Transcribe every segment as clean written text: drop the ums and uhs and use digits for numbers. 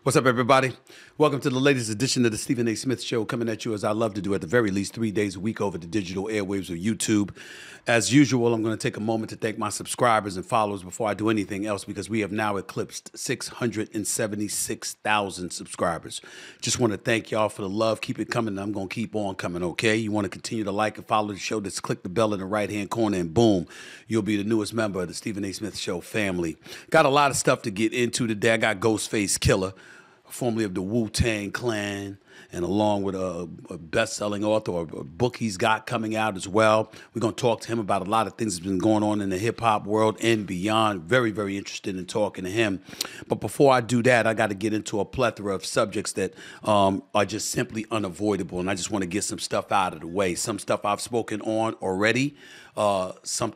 What's up, everybody? Welcome to the latest edition of the Stephen A. Smith Show, coming at you as I love to do at the very least 3 days a week over the digital airwaves of YouTube. As usual, I'm going to take a moment to thank my subscribers and followers before I do anything else because we have now eclipsed 676,000 subscribers. Just want to thank y'all for the love. Keep it coming. I'm going to keep on coming, okay? You want to continue to like and follow the show, just click the bell in the right-hand corner and boom, you'll be the newest member of the Stephen A. Smith Show family. Got a lot of stuff to get into today. I got Ghostface Killer, formerly of the Wu-Tang Clan, and along with a best-selling author, or a book he's got coming out as well. We're going to talk to him about a lot of things that's been going on in the hip-hop world and beyond. Very, very interested in talking to him. But before I do that, I got to get into a plethora of subjects that are just simply unavoidable, and I just want to get some stuff out of the way. Some stuff I've spoken on already, some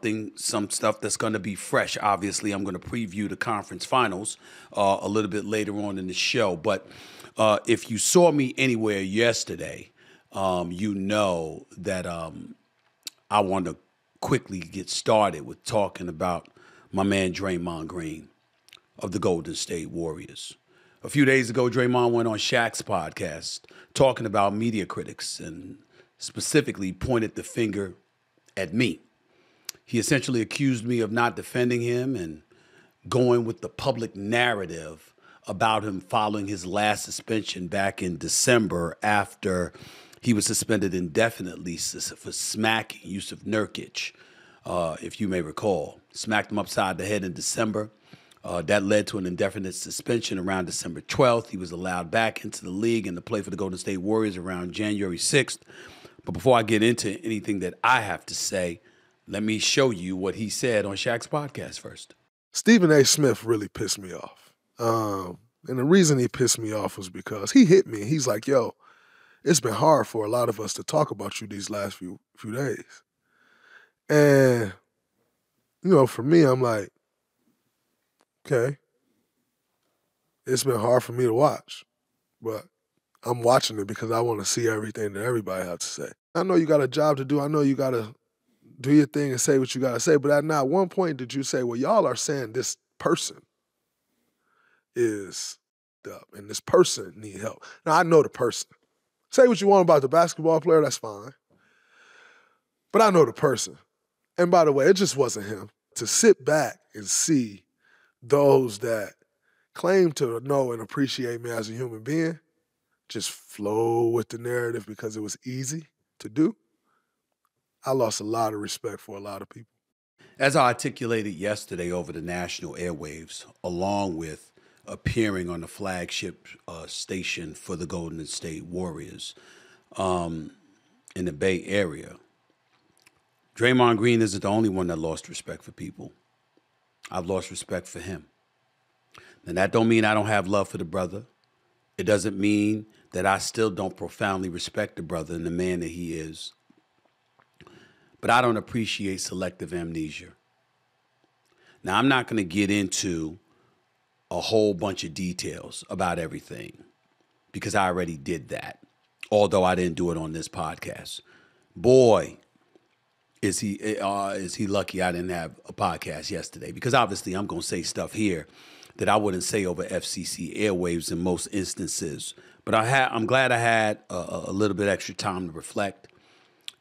stuff that's going to be fresh. Obviously, I'm going to preview the conference finals a little bit later on in the show. But if you saw me anywhere yesterday, you know that I want to quickly get started with talking about my man Draymond Green of the Golden State Warriors. A few days ago, Draymond went on Shaq's podcast talking about media critics and specifically pointed the finger at me. He essentially accused me of not defending him and going with the public narrative about him following his last suspension back in December after he was suspended indefinitely for smacking Yusuf Nurkic, if you may recall. Smacked him upside the head in December. That led to an indefinite suspension around December 12th. He was allowed back into the league and to play for the Golden State Warriors around January 6th. But before I get into anything that I have to say, let me show you what he said on Shaq's podcast first. Stephen A. Smith really pissed me off. And the reason he pissed me off was because he hit me. He's like, yo, it's been hard for a lot of us to talk about you these last few days. And, for me, I'm like, okay, it's been hard for me to watch, but I'm watching it because I want to see everything that everybody has to say. I know you got a job to do. I know you got to do your thing and say what you got to say, but at not one point did you say, well, y'all are saying this person is up and this person need help. Now, I know the person. Say what you want about the basketball player, that's fine. But I know the person. And by the way, it just wasn't him. To sit back and see those that claim to know and appreciate me as a human being just flow with the narrative because it was easy to do, I lost a lot of respect for a lot of people. As I articulated yesterday over the national airwaves, along with appearing on the flagship station for the Golden State Warriors in the Bay Area, Draymond Green isn't the only one that lost respect for people. I've lost respect for him. And that don't mean I don't have love for the brother. It doesn't mean that I still don't profoundly respect the brother and the man that he is. But I don't appreciate selective amnesia. Now, I'm not going to get into a whole bunch of details about everything because I already did that, although I didn't do it on this podcast. Boy, is he lucky I didn't have a podcast yesterday, because obviously I'm going to say stuff here that I wouldn't say over FCC airwaves in most instances. But I'm glad I had a little bit extra time to reflect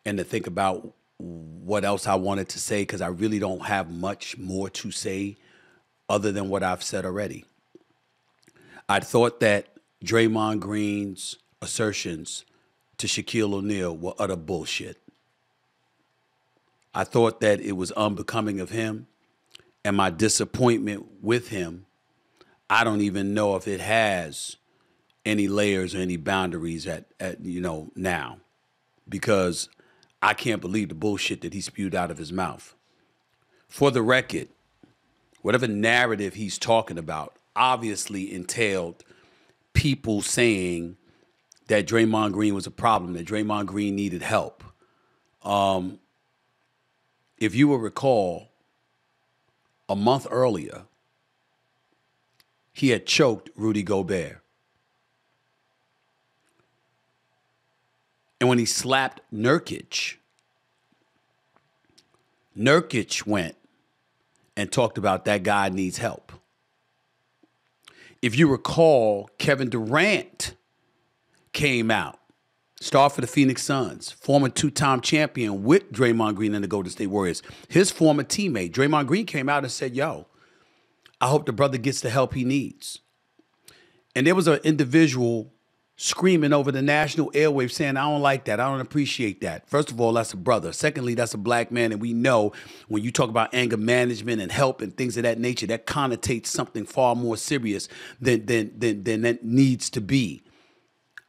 and to think about what else I wanted to say, because I really don't have much more to say other than what I've said already. I thought that Draymond Green's assertions to Shaquille O'Neal were utter bullshit. I thought that it was unbecoming of him, and my disappointment with him, I don't even know if it has any layers or any boundaries at now, because I can't believe the bullshit that he spewed out of his mouth. For the record, whatever narrative he's talking about obviously entailed people saying that Draymond Green was a problem, that Draymond Green needed help. If you will recall, a month earlier, he had choked Rudy Gobert. And when he slapped Nurkic, Nurkic went and talked about that guy needs help. If you recall, Kevin Durant came out, star for the Phoenix Suns, former two-time champion with Draymond Green and the Golden State Warriors. His former teammate, Draymond Green, came out and said, yo, I hope the brother gets the help he needs. And there was an individual screaming over the national airwaves saying, I don't like that. I don't appreciate that. First of all, that's a brother. Secondly, that's a black man. And we know when you talk about anger management and help and things of that nature, that connotates something far more serious than that needs to be.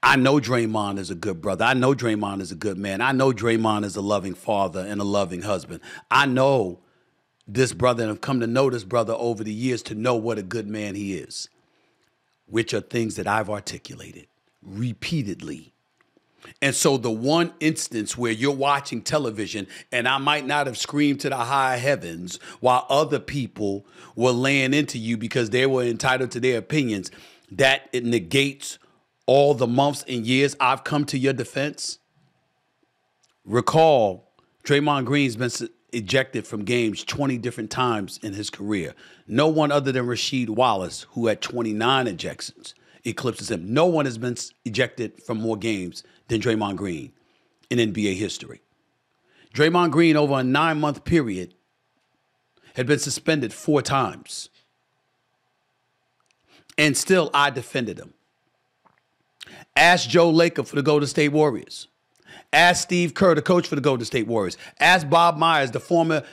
I know Draymond is a good brother. I know Draymond is a good man. I know Draymond is a loving father and a loving husband. I know this brother and have come to know this brother over the years to know what a good man he is, which are things that I've articulated repeatedly. And so the one instance where you're watching television and I might not have screamed to the high heavens while other people were laying into you because they were entitled to their opinions, that it negates all the months and years I've come to your defense. Recall, Draymond Green's been ejected from games 20 different times in his career. No one other than Rasheed Wallace, who had 29 ejections, eclipses him. No one has been ejected from more games than Draymond Green in NBA history. Draymond Green, over a 9-month period, had been suspended 4 times. And still, I defended him. Ask Joe Lacob for the Golden State Warriors. Ask Steve Kerr, the coach for the Golden State Warriors. Ask Bob Myers, the former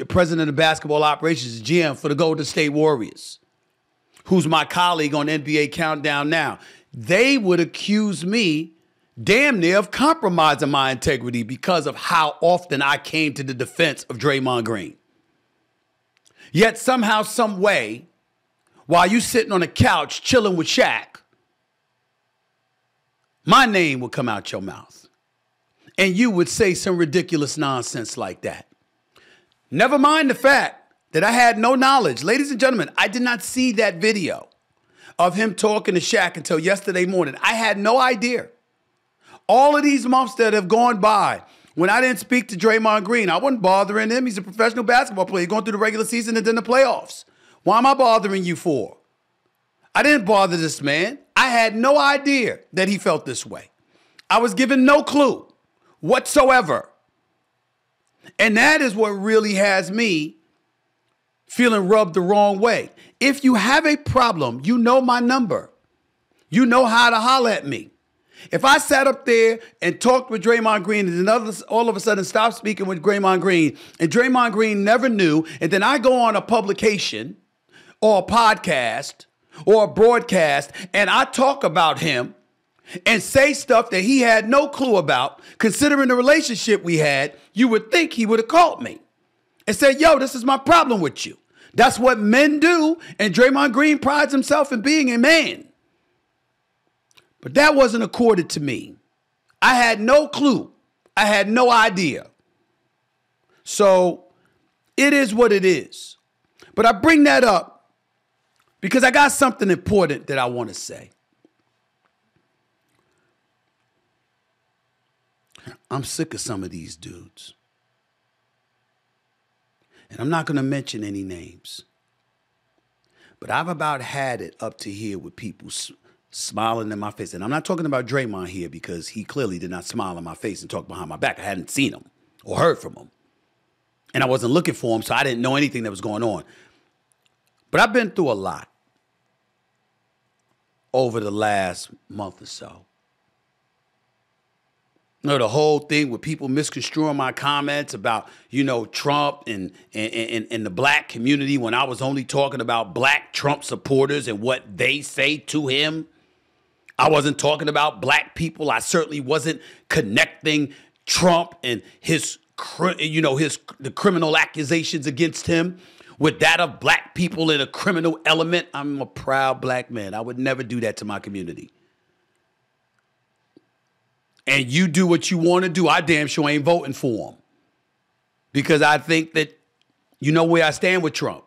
president of basketball operations, GM for the Golden State Warriors, who's my colleague on NBA Countdown now. They would accuse me damn near of compromising my integrity because of how often I came to the defense of Draymond Green. Yet somehow, some way, while you sitting on a couch chilling with Shaq, my name would come out your mouth. And you would say some ridiculous nonsense like that. Never mind the fact that I had no knowledge. Ladies and gentlemen, I did not see that video of him talking to Shaq until yesterday morning. I had no idea. All of these months that have gone by, when I didn't speak to Draymond Green, I wasn't bothering him. He's a professional basketball player going through the regular season and then the playoffs. Why am I bothering you for? I didn't bother this man. I had no idea that he felt this way. I was given no clue whatsoever. And that is what really has me feeling rubbed the wrong way. If you have a problem, you know my number. You know how to holler at me. If I sat up there and talked with Draymond Green and then all of a sudden stopped speaking with Draymond Green and Draymond Green never knew, and then I go on a publication or a podcast or a broadcast and I talk about him and say stuff that he had no clue about, considering the relationship we had, you would think he would have called me and said, yo, this is my problem with you. That's what men do, and Draymond Green prides himself in being a man. But that wasn't accorded to me. I had no clue. I had no idea. So it is what it is. But I bring that up because I got something important that I want to say. I'm sick of some of these dudes. And I'm not going to mention any names. But I've about had it up to here with people smiling in my face. And I'm not talking about Draymond here because he clearly did not smile in my face and talk behind my back. I hadn't seen him or heard from him. And I wasn't looking for him, so I didn't know anything that was going on. But I've been through a lot over the last month or so. You know, the whole thing with people misconstruing my comments about, Trump and the black community when I was only talking about black Trump supporters and what they say to him. I wasn't talking about black people. I certainly wasn't connecting Trump and the criminal accusations against him with that of black people in a criminal element. I'm a proud black man. I would never do that to my community. And you do what you want to do, I damn sure ain't voting for him. Because I think that you know where I stand with Trump.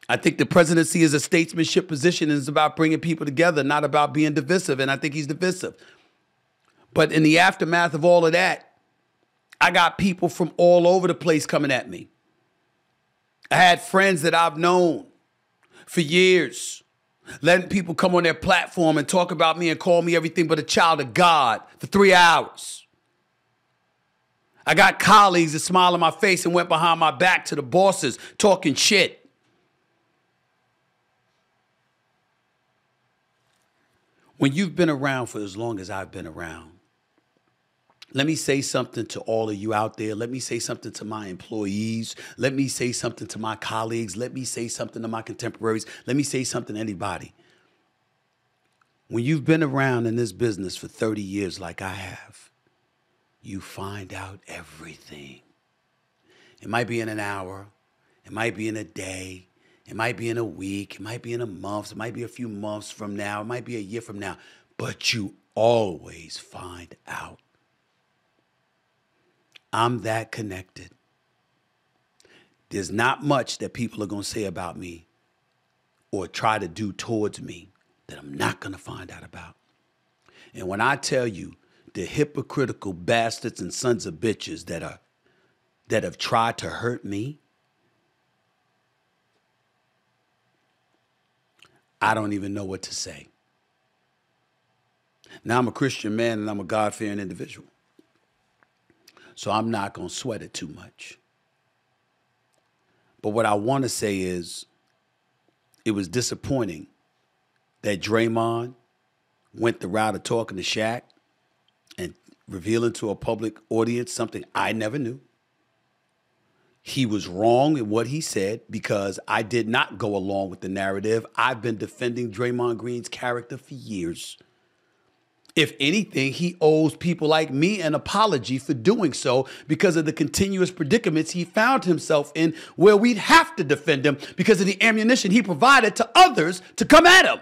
I think the presidency is a statesmanship position and it's about bringing people together, not about being divisive. And I think he's divisive. But in the aftermath of all of that, I got people from all over the place coming at me. I had friends that I've known for years, letting people come on their platform and talk about me and call me everything but a child of God for 3 hours. I got colleagues that smiled in my face and went behind my back to the bosses talking shit. When you've been around for as long as I've been around, let me say something to all of you out there. Let me say something to my employees. Let me say something to my colleagues. Let me say something to my contemporaries. Let me say something to anybody. When you've been around in this business for 30 years like I have, you find out everything. It might be in an hour. It might be in a day. It might be in a week. It might be in a month. It might be a few months from now. It might be a year from now. But you always find out. I'm that connected. There's not much that people are going to say about me or try to do towards me that I'm not going to find out about. And when I tell you the hypocritical bastards and sons of bitches that have tried to hurt me, I don't even know what to say. Now, I'm a Christian man and I'm a God-fearing individual. So I'm not going to sweat it too much. But what I want to say is it was disappointing that Draymond went the route of talking to Shaq and revealing to a public audience something I never knew. He was wrong in what he said because I did not go along with the narrative. I've been defending Draymond Green's character for years. If anything, he owes people like me an apology for doing so because of the continuous predicaments he found himself in where we'd have to defend him because of the ammunition he provided to others to come at him.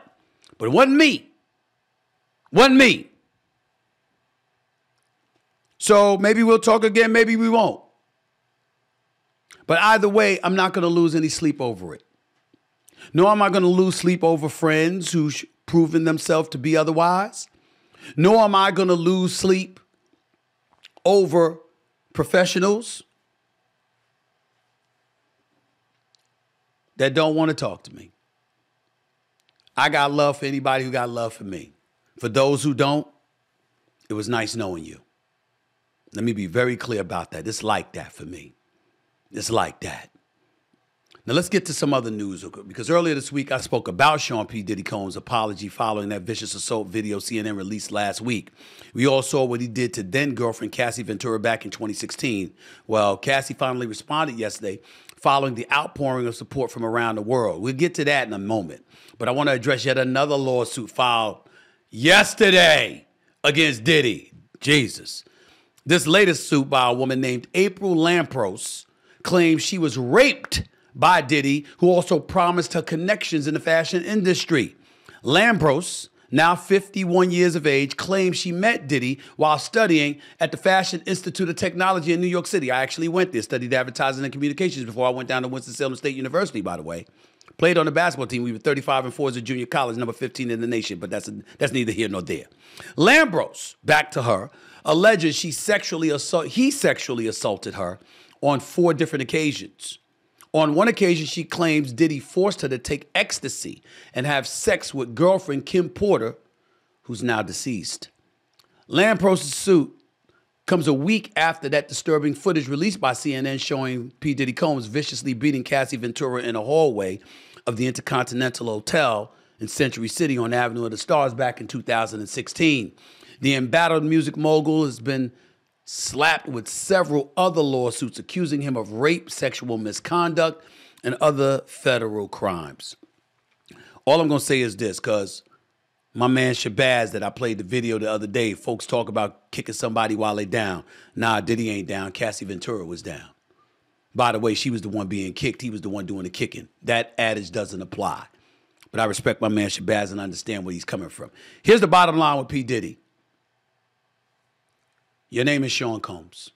But it wasn't me. Wasn't me. So maybe we'll talk again, maybe we won't. But either way, I'm not going to lose any sleep over it. Nor am I going to lose sleep over friends who've proven themselves to be otherwise. Nor am I going to lose sleep over professionals that don't want to talk to me. I got love for anybody who got love for me. For those who don't, it was nice knowing you. Let me be very clear about that. It's like that for me. It's like that. Now let's get to some other news, because earlier this week I spoke about Sean P. Diddy Combs' apology following that vicious assault video CNN released last week. We all saw what he did to then-girlfriend Cassie Ventura back in 2016. Well, Cassie finally responded yesterday following the outpouring of support from around the world. We'll get to that in a moment. But I want to address yet another lawsuit filed yesterday against Diddy. Jesus. This latest suit by a woman named April Lampros claims she was raped by Diddy, who also promised her connections in the fashion industry. Lampros, now 51 years of age, claims she met Diddy while studying at the Fashion Institute of Technology in New York City. I actually went there, studied advertising and communications before I went down to Winston-Salem State University, by the way. Played on the basketball team. We were 35-4 as a junior college, number 15 in the nation, but that's neither here nor there. Lampros, back to her, alleges he sexually assaulted her on 4 different occasions. On one occasion, she claims Diddy forced her to take ecstasy and have sex with girlfriend Kim Porter, who's now deceased. Lampros' suit comes a week after that disturbing footage released by CNN showing P. Diddy Combs viciously beating Cassie Ventura in a hallway of the Intercontinental Hotel in Century City on Avenue of the Stars back in 2016. The embattled music mogul has been slapped with several other lawsuits accusing him of rape, sexual misconduct, and other federal crimes. All I'm going to say is this, because my man Shabazz that I played the video the other day, folks talk about kicking somebody while they down. Nah, Diddy ain't down. Cassie Ventura was down. By the way, she was the one being kicked. He was the one doing the kicking. That adage doesn't apply. But I respect my man Shabazz and understand where he's coming from. Here's the bottom line with P. Diddy. Your name is Sean Combs.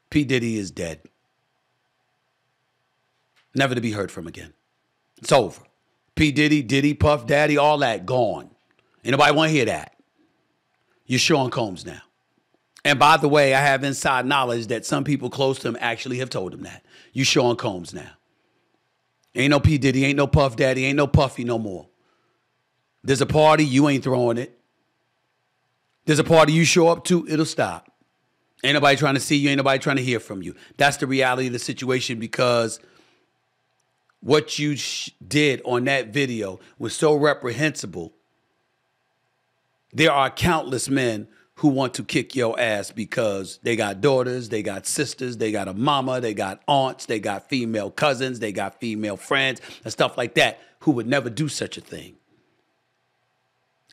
P. Diddy is dead. Never to be heard from again. It's over. P. Diddy, Puff Daddy, all that, gone. Ain't nobody want to hear that. You're Sean Combs now. And by the way, I have inside knowledge that some people close to him actually have told him that. You Sean Combs now. Ain't no P. Diddy, ain't no Puff Daddy, ain't no Puffy no more. There's a party, you ain't throwing it. There's a party you show up to, it'll stop. Ain't nobody trying to see you, ain't nobody trying to hear from you. That's the reality of the situation, because what you did on that video was so reprehensible. There are countless men who want to kick your ass because they got daughters, they got sisters, they got a mama, they got aunts, they got female cousins, they got female friends and stuff like that who would never do such a thing.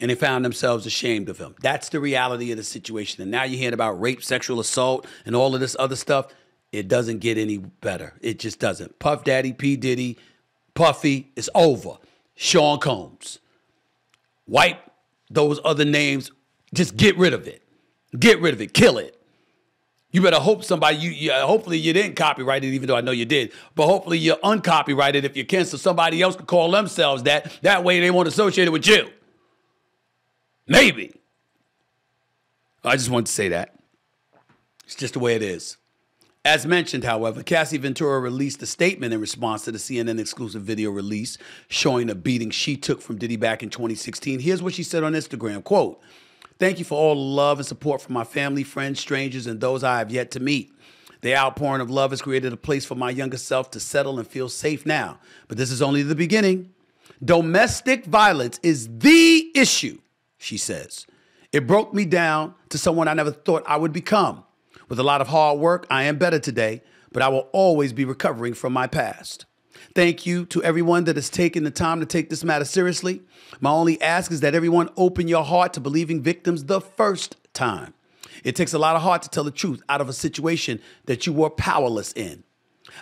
And they found themselves ashamed of him. That's the reality of the situation. And now you're hearing about rape, sexual assault, and all of this other stuff. It doesn't get any better. It just doesn't. Puff Daddy, P. Diddy, Puffy, it's over. Sean Combs. Wipe those other names. Just get rid of it. Get rid of it. Kill it. You better hope somebody, hopefully you didn't copyright it, even though I know you did. But hopefully you uncopyrighted if you can, so somebody else could call themselves that. That way they won't associate it with you. Maybe. I just wanted to say that. It's just the way it is. As mentioned, however, Cassie Ventura released a statement in response to the CNN exclusive video release showing a beating she took from Diddy back in 2016. Here's what she said on Instagram, quote, "Thank you for all the love and support from my family, friends, strangers, and those I have yet to meet. The outpouring of love has created a place for my younger self to settle and feel safe now. But this is only the beginning. Domestic violence is the issue," she says. "It broke me down to someone I never thought I would become. With a lot of hard work, I am better today, but I will always be recovering from my past. Thank you to everyone that has taken the time to take this matter seriously. My only ask is that everyone open your heart to believing victims the first time. It takes a lot of heart to tell the truth out of a situation that you were powerless in.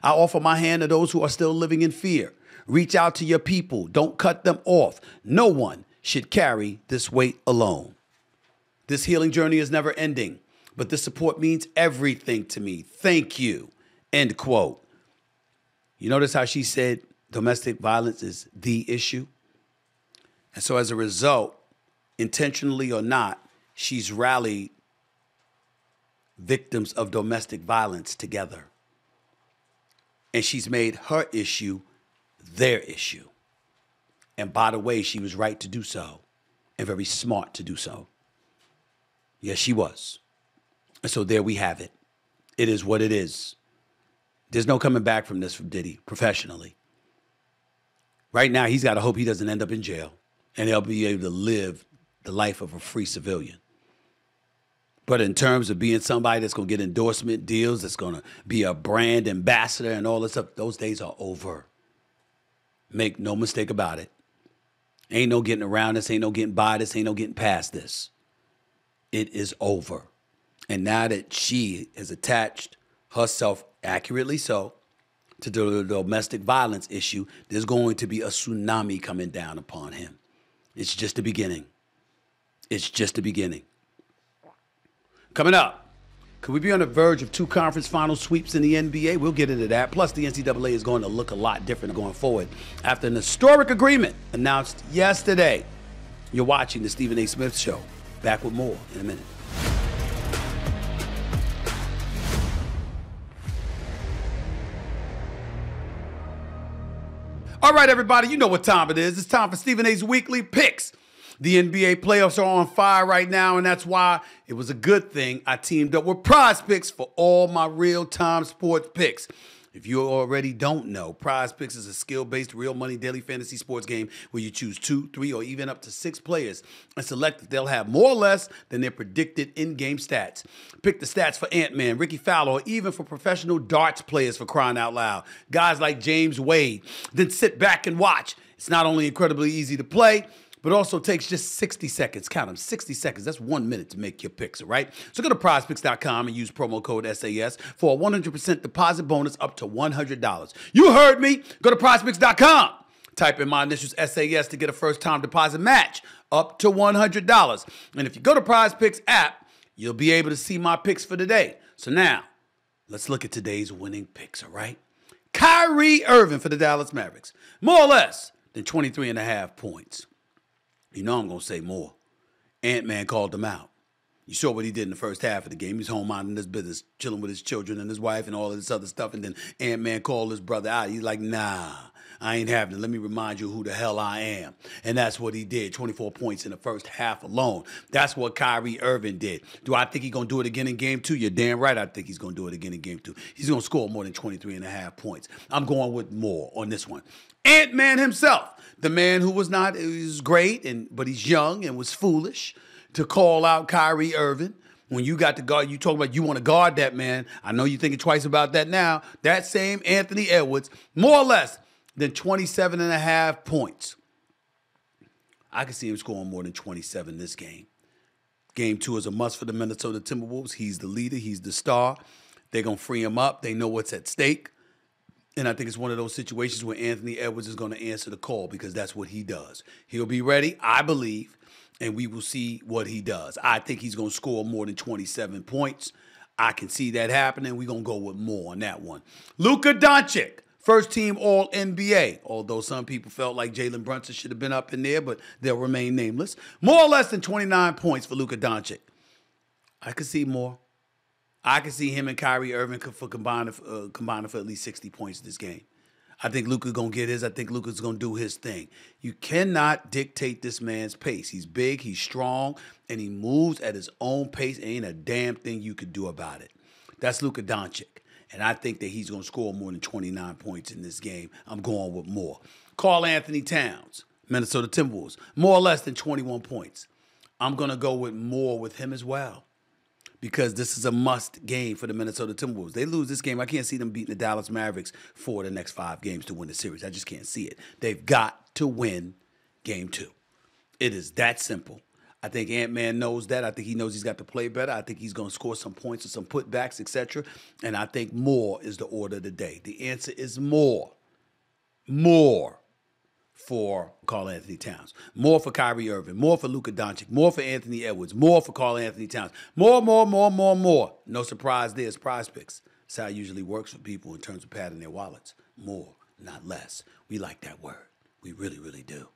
I offer my hand to those who are still living in fear. Reach out to your people. Don't cut them off. No one should carry this weight alone. This healing journey is never ending, but this support means everything to me. Thank you." End quote. You notice how she said domestic violence is the issue? And so as a result, intentionally or not, she's rallied victims of domestic violence together. And she's made her issue their issue. And by the way, she was right to do so and very smart to do so. Yes, she was. And so there we have it. It is what it is. There's no coming back from this from Diddy professionally. Right now, he's got to hope he doesn't end up in jail and he'll be able to live the life of a free civilian. But in terms of being somebody that's going to get endorsement deals, that's going to be a brand ambassador and all this stuff, those days are over. Make no mistake about it. Ain't no getting around this, ain't no getting by this, ain't no getting past this. It is over. And now that she has attached herself, accurately so, to the domestic violence issue, there's going to be a tsunami coming down upon him. It's just the beginning. It's just the beginning. Coming up, could we be on the verge of 2 conference final sweeps in the NBA? We'll get into that. Plus, the NCAA is going to look a lot different going forward after an historic agreement announced yesterday. You're watching the Stephen A. Smith Show. Back with more in a minute. All right, everybody, you know what time it is. It's time for Stephen A's Weekly Picks. The NBA playoffs are on fire right now, and that's why it was a good thing I teamed up with Prize Picks for all my real-time sports picks. If you already don't know, Prize Picks is a skill-based, real-money daily fantasy sports game where you choose 2, 3, or even up to 6 players and select if they'll have more or less than their predicted in-game stats. Pick the stats for Ant-Man, Ricky Fowler, or even for professional darts players, for crying out loud. Guys like James Wade. Then sit back and watch. It's not only incredibly easy to play, but also takes just 60 seconds. Count them, 60 seconds. That's 1 minute to make your picks, all right? So go to prizepicks.com and use promo code SAS for a 100% deposit bonus up to $100. You heard me. Go to prizepicks.com. Type in my initials SAS to get a first-time deposit match up to $100. And if you go to Prize Picks app, you'll be able to see my picks for today. So now, let's look at today's winning picks, all right? Kyrie Irving for the Dallas Mavericks. More or less than 23.5 points. You know I'm going to say more. Ant-Man called him out. You saw what he did in the first half of the game. He's home minding his business, chilling with his children and his wife and all of this other stuff. And then Ant-Man called his brother out. He's like, nah, I ain't having it. Let me remind you who the hell I am. And that's what he did. 24 points in the first half alone. That's what Kyrie Irving did. Do I think he's going to do it again in game 2? You're damn right I think he's going to do it again in game 2. He's going to score more than 23.5 points. I'm going with more on this one. Ant-Man himself, the man who was great, but he's young and was foolish to call out Kyrie Irving. When you got to guard, you talk about you want to guard that man. I know you're thinking twice about that now. That same Anthony Edwards, more or less than 27.5 points. I can see him scoring more than 27 this game. Game 2 is a must for the Minnesota Timberwolves. He's the leader. He's the star. They're going to free him up. They know what's at stake. And I think it's one of those situations where Anthony Edwards is going to answer the call because that's what he does. He'll be ready, I believe, and we will see what he does. I think he's going to score more than 27 points. I can see that happening. We're going to go with more on that one. Luka Doncic, first team All-NBA, although some people felt like Jalen Brunson should have been up in there, but they'll remain nameless. More or less than 29 points for Luka Doncic. I could see more. I can see him and Kyrie Irving combining for at least 60 points this game. I think Luka's going to get his. I think Luka's going to do his thing. You cannot dictate this man's pace. He's big, he's strong, and he moves at his own pace. Ain't a damn thing you could do about it. That's Luka Doncic. And I think that he's going to score more than 29 points in this game. I'm going with more. Karl Anthony Towns, Minnesota Timberwolves, more or less than 21 points. I'm going to go with more with him as well, because this is a must game for the Minnesota Timberwolves. They lose this game, I can't see them beating the Dallas Mavericks for the next 5 games to win the series. I just can't see it. They've got to win game 2. It is that simple. I think Ant-Man knows that. I think he knows he's got to play better. I think he's going to score some points or some putbacks, etc. And I think more is the order of the day. The answer is more. More for Karl Anthony Towns. More for Kyrie Irving. More for Luka Doncic. More for Anthony Edwards. More for Karl Anthony Towns. More. No surprise there. It's Prize Picks. That's how it usually works for people in terms of padding their wallets. More, not less. We like that word. We really, really do.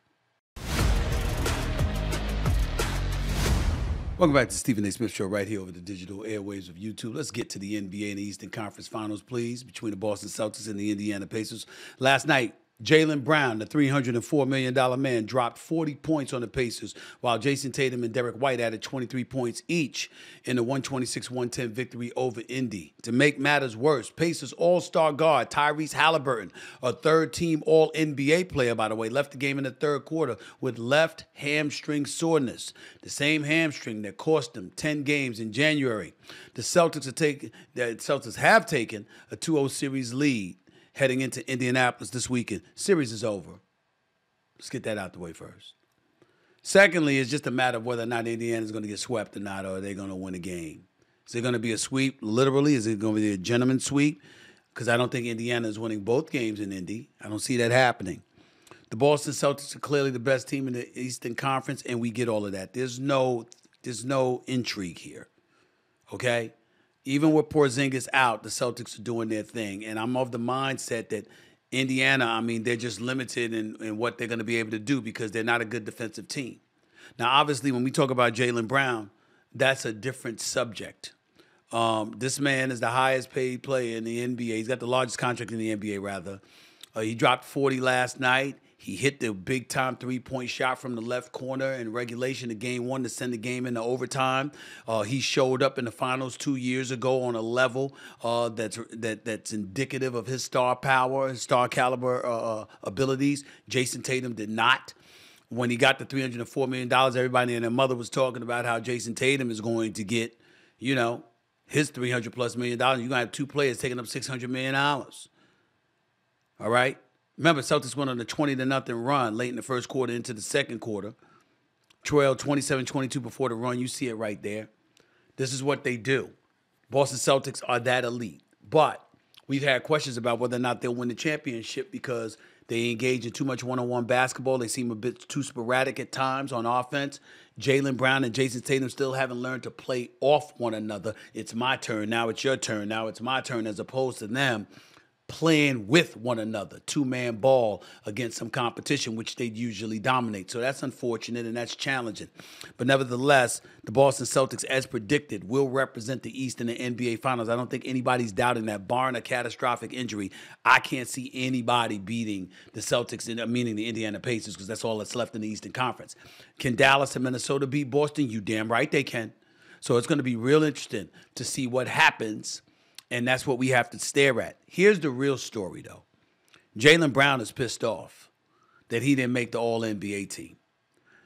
Welcome back to Stephen A. Smith Show right here over the digital airwaves of YouTube. Let's get to the NBA and the Eastern Conference Finals, please, between the Boston Celtics and the Indiana Pacers. Last night, Jaylen Brown, the $304 million man, dropped 40 points on the Pacers, while Jason Tatum and Derek White added 23 points each in the 126-110 victory over Indy. To make matters worse, Pacers all-star guard Tyrese Halliburton, a third-team All-NBA player, by the way, left the game in the third quarter with left hamstring soreness, the same hamstring that cost him 10 games in January. The Celtics have taken a 2-0 series lead heading into Indianapolis this weekend. Series is over. Let's get that out the way first. Secondly, it's just a matter of whether or not Indiana is going to get swept or not, or are they going to win a game. Is it going to be a sweep, literally? Is it going to be a gentleman's sweep? Because I don't think Indiana is winning both games in Indy. I don't see that happening. The Boston Celtics are clearly the best team in the Eastern Conference, and we get all of that. There's no intrigue here, okay? Even with Porzingis out, the Celtics are doing their thing. And I'm of the mindset that Indiana, they're just limited in what they're going to be able to do because they're not a good defensive team. Now, obviously, when we talk about Jaylen Brown, that's a different subject. This man is the highest paid player in the NBA. He's got the largest contract in the NBA, rather. He dropped 40 last night. He hit the big-time three-point shot from the left corner in regulation of Game 1 to send the game into overtime. He showed up in the finals 2 years ago on a level that's indicative of his star power, his star caliber abilities. Jason Tatum did not. When he got the $304 million, everybody and their mother was talking about how Jason Tatum is going to get, his $300+ million. You're going to have 2 players taking up $600 million. All right? Remember, Celtics went on a 20-0 run late in the first quarter into the second quarter. Trailed 27-22 before the run. You see it right there. This is what they do. Boston Celtics are that elite. But we've had questions about whether or not they'll win the championship because they engage in too much one-on-one basketball. They seem a bit too sporadic at times on offense. Jaylen Brown and Jason Tatum still haven't learned to play off one another. It's my turn. Now it's your turn. Now it's my turn, as opposed to them playing with one another, two-man ball against some competition, which they usually dominate. So that's unfortunate and that's challenging. But nevertheless, the Boston Celtics, as predicted, will represent the East in the NBA Finals. I don't think anybody's doubting that. Barring a catastrophic injury, I can't see anybody beating the Celtics, meaning the Indiana Pacers, because that's all that's left in the Eastern Conference. Can Dallas and Minnesota beat Boston? You damn right they can. So it's going to be real interesting to see what happens. And that's what we have to stare at. Here's the real story, though. Jaylen Brown is pissed off that he didn't make the All-NBA team.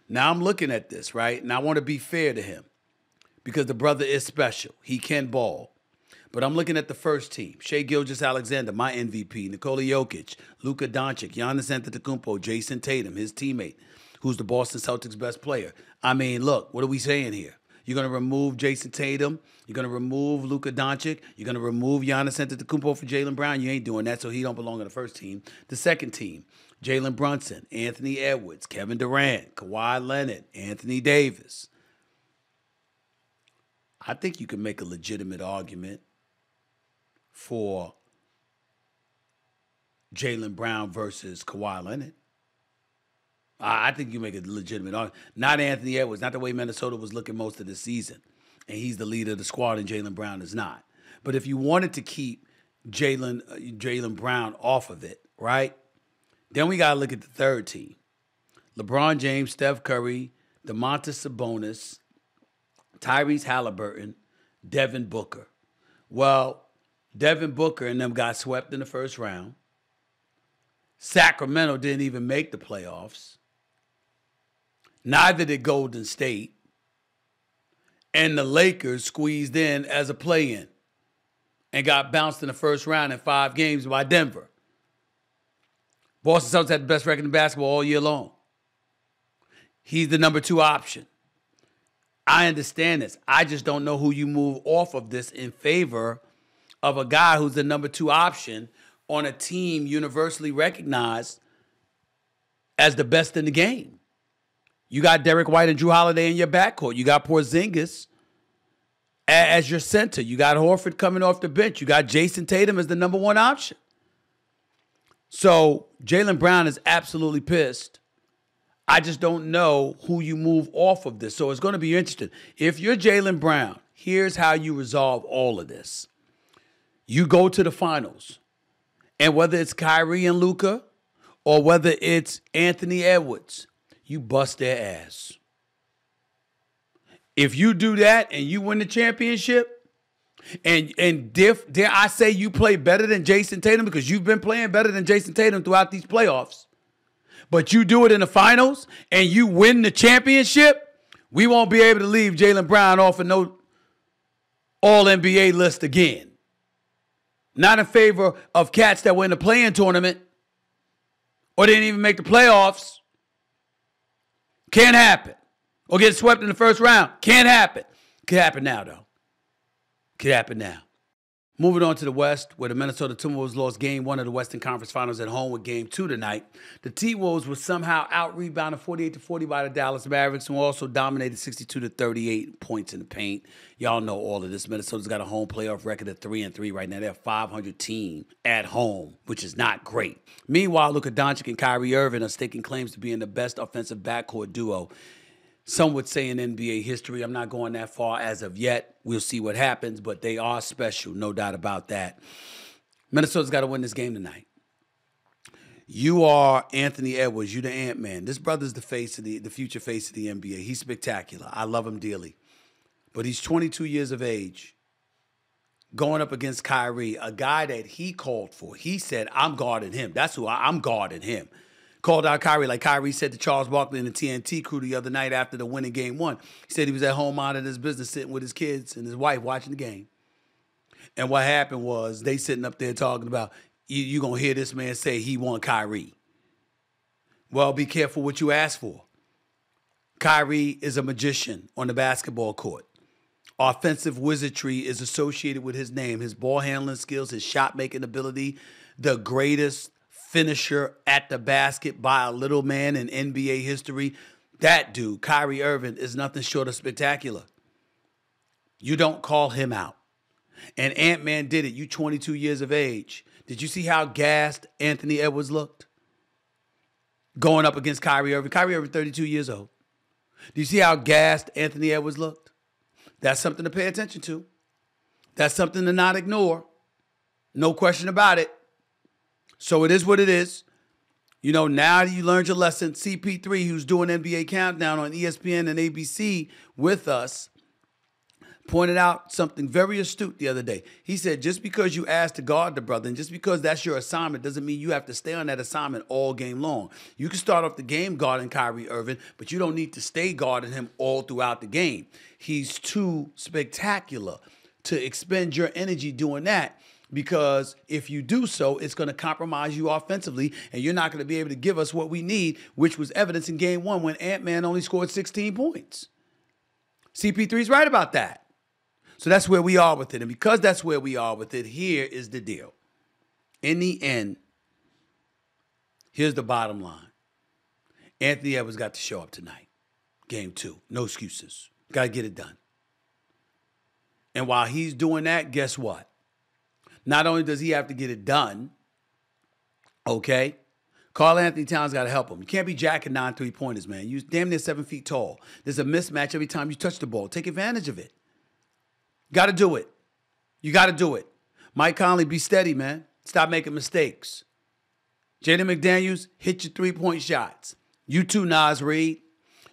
Now, I'm looking at this, right? And I want to be fair to him because the brother is special. He can ball. But I'm looking at the first team. Shai Gilgeous-Alexander, my MVP. Nikola Jokic, Luka Doncic, Giannis Antetokounmpo, Jason Tatum, his teammate, who's the Boston Celtics' best player. I mean, look, what are we saying here? You're going to remove Jason Tatum. You're going to remove Luka Doncic. You're going to remove Giannis Antetokounmpo for Jaylen Brown. You ain't doing that, so he don't belong on the first team. The second team, Jalen Brunson, Anthony Edwards, Kevin Durant, Kawhi Leonard, Anthony Davis. I think you can make a legitimate argument for Jaylen Brown versus Kawhi Leonard. I think you make a legitimate argument. Not Anthony Edwards, not the way Minnesota was looking most of the season. And he's the leader of the squad, and Jaylen Brown is not. But if you wanted to keep Jaylen Brown off of it, right, then we got to look at the third team. LeBron James, Steph Curry, Domantas Sabonis, Tyrese Halliburton, Devin Booker. Well, Devin Booker and them got swept in the first round. Sacramento didn't even make the playoffs. Neither did Golden State. And the Lakers squeezed in as a play-in and got bounced in the first round in 5 games by Denver. Boston Celtics had the best record in basketball all year long. He's the number 2 option. I understand this. I just don't know who you move off of this in favor of a guy who's the number 2 option on a team universally recognized as the best in the game. You got Derek White and Drew Holiday in your backcourt. You got Porzingis as your center. You got Horford coming off the bench. You got Jason Tatum as the number 1 option. So Jaylen Brown is absolutely pissed. I just don't know who you move off of this. So it's going to be interesting. If you're Jaylen Brown, here's how you resolve all of this. You go to the finals. And whether it's Kyrie and Luka or whether it's Anthony Edwards, you bust their ass. If you do that and you win the championship, and dare I say you play better than Jason Tatum because you've been playing better than Jason Tatum throughout these playoffs, but you do it in the finals and you win the championship, we won't be able to leave Jaylen Brown off of no All-NBA list again. Not in favor of cats that were in the play-in tournament or didn't even make the playoffs. Can't happen. Or get swept in the first round. Can't happen. Could happen now, though. Could happen now. Moving on to the West, where the Minnesota Timberwolves lost Game 1 of the Western Conference Finals at home with Game 2 tonight. The T-Wolves were somehow out-rebounded 48-40 by the Dallas Mavericks, and also dominated 62-38 points in the paint. Y'all know all of this. Minnesota's got a home playoff record of 3-3 right now. They're a 500 team at home, which is not great. Meanwhile, Luka Doncic and Kyrie Irving are staking claims to being the best offensive backcourt duo. Some would say in NBA history. I'm not going that far as of yet. We'll see what happens, but they are special, no doubt about that. Minnesota's got to win this game tonight. You are Anthony Edwards. You the Ant-Man. This brother's the future face of the NBA. He's spectacular. I love him dearly. But he's 22 years of age, going up against Kyrie, a guy that he called for. He said, I'm guarding him. That's who I'm guarding him. Called out Kyrie like Kyrie said to Charles Barkley and the TNT crew the other night after the winning Game 1. He said he was at home minding his business, sitting with his kids and his wife watching the game. And what happened was they sitting up there talking about, you going to hear this man say he want Kyrie. Well, be careful what you ask for. Kyrie is a magician on the basketball court. Offensive wizardry is associated with his name, his ball handling skills, his shot-making ability, the greatest finisher at the basket by a little man in NBA history. That dude, Kyrie Irving, is nothing short of spectacular. You don't call him out. And Ant-Man did it. You 22 years of age. Did you see how gassed Anthony Edwards looked going up against Kyrie Irving? Kyrie Irving, 32 years old. Do you see how gassed Anthony Edwards looked? That's something to pay attention to. That's something to not ignore. No question about it. So it is what it is. You know, now you learned your lesson. CP3, who's doing NBA Countdown on ESPN and ABC with us, pointed out something very astute the other day. He said, just because you asked to guard the brother and just because that's your assignment doesn't mean you have to stay on that assignment all game long. You can start off the game guarding Kyrie Irving, but you don't need to stay guarding him all throughout the game. He's too spectacular to expend your energy doing that, because if you do so, it's going to compromise you offensively, and you're not going to be able to give us what we need, which was evidence in game one when Ant-Man only scored 16 points. CP3's right about that. So that's where we are with it. And because that's where we are with it, here is the deal. In the end, here's the bottom line. Anthony Edwards got to show up tonight. Game 2. No excuses. Got to get it done. And while he's doing that, guess what? Not only does he have to get it done, okay, Karl Anthony Towns got to help him. You can't be jacking 9 3-pointers, man. You're damn near 7 feet tall. There's a mismatch every time you touch the ball. Take advantage of it. Got to do it. You got to do it. Mike Conley, be steady, man. Stop making mistakes. Jaden McDaniels, hit your 3-point shots. You too, Nas Reed.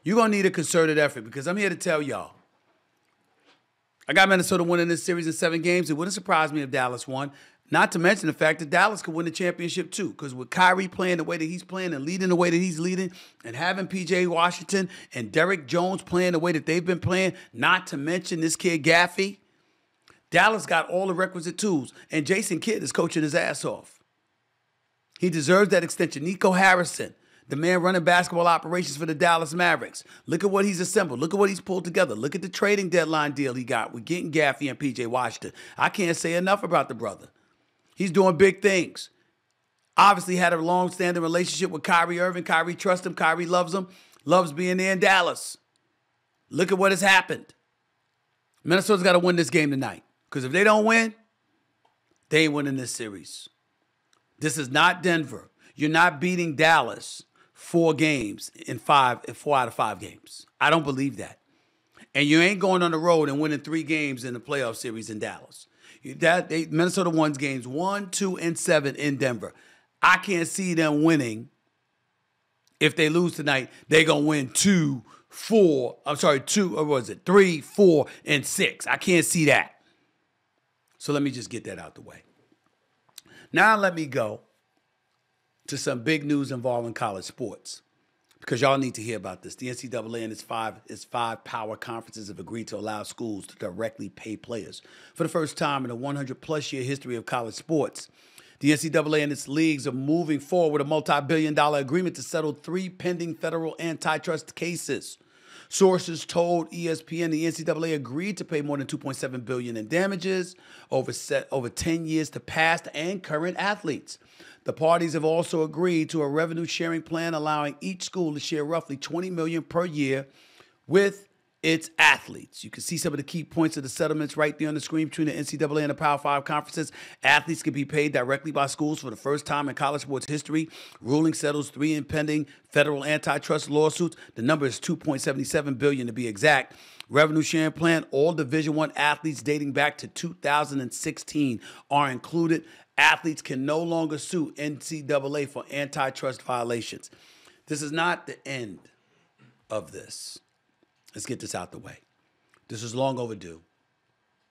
You're going to need a concerted effort, because I'm here to tell y'all. I got Minnesota winning this series in 7 games. It wouldn't surprise me if Dallas won. Not to mention the fact that Dallas could win the championship too, because with Kyrie playing the way that he's playing and leading the way that he's leading, and having P.J. Washington and Derrick Jones playing the way that they've been playing, not to mention this kid Gaffey, Dallas got all the requisite tools, and Jason Kidd is coaching his ass off. He deserves that extension. Nico Harrison, the man running basketball operations for the Dallas Mavericks. Look at what he's assembled. Look at what he's pulled together. Look at the trading deadline deal he got with getting Gaffey and P.J. Washington. I can't say enough about the brother. He's doing big things. Obviously had a long-standing relationship with Kyrie Irving. Kyrie trusts him. Kyrie loves him. Loves being there in Dallas. Look at what has happened. Minnesota's got to win this game tonight. Because if they don't win, they ain't winning this series. This is not Denver. You're not beating Dallas 4 games in 4 out of 5 games. I don't believe that. And you ain't going on the road and winning 3 games in the playoff series in Dallas. Minnesota won games 1, 2, and 7 in Denver. I can't see them winning. If they lose tonight, they're going to win 3, 4, and 6. I can't see that. So let me just get that out the way. Now let me go to some big news involving college sports, because y'all need to hear about this. The NCAA and its five power conferences have agreed to allow schools to directly pay players. For the first time in a 100-plus year history of college sports, the NCAA and its leagues are moving forward with a multi-billion-dollar agreement to settle 3 pending federal antitrust cases. Sources told ESPN the NCAA agreed to pay more than $2.7 billion in damages over 10 years to past and current athletes. The parties have also agreed to a revenue-sharing plan allowing each school to share roughly $20 million per year with its athletes. You can see some of the key points of the settlements right there on the screen between the NCAA and the Power 5 conferences. Athletes can be paid directly by schools for the first time in college sports history. Ruling settles 3 impending federal antitrust lawsuits. The number is $2.77 billion to be exact. Revenue sharing plan, all Division I athletes dating back to 2016 are included. Athletes can no longer sue NCAA for antitrust violations. This is not the end of this. Let's get this out the way. This is long overdue.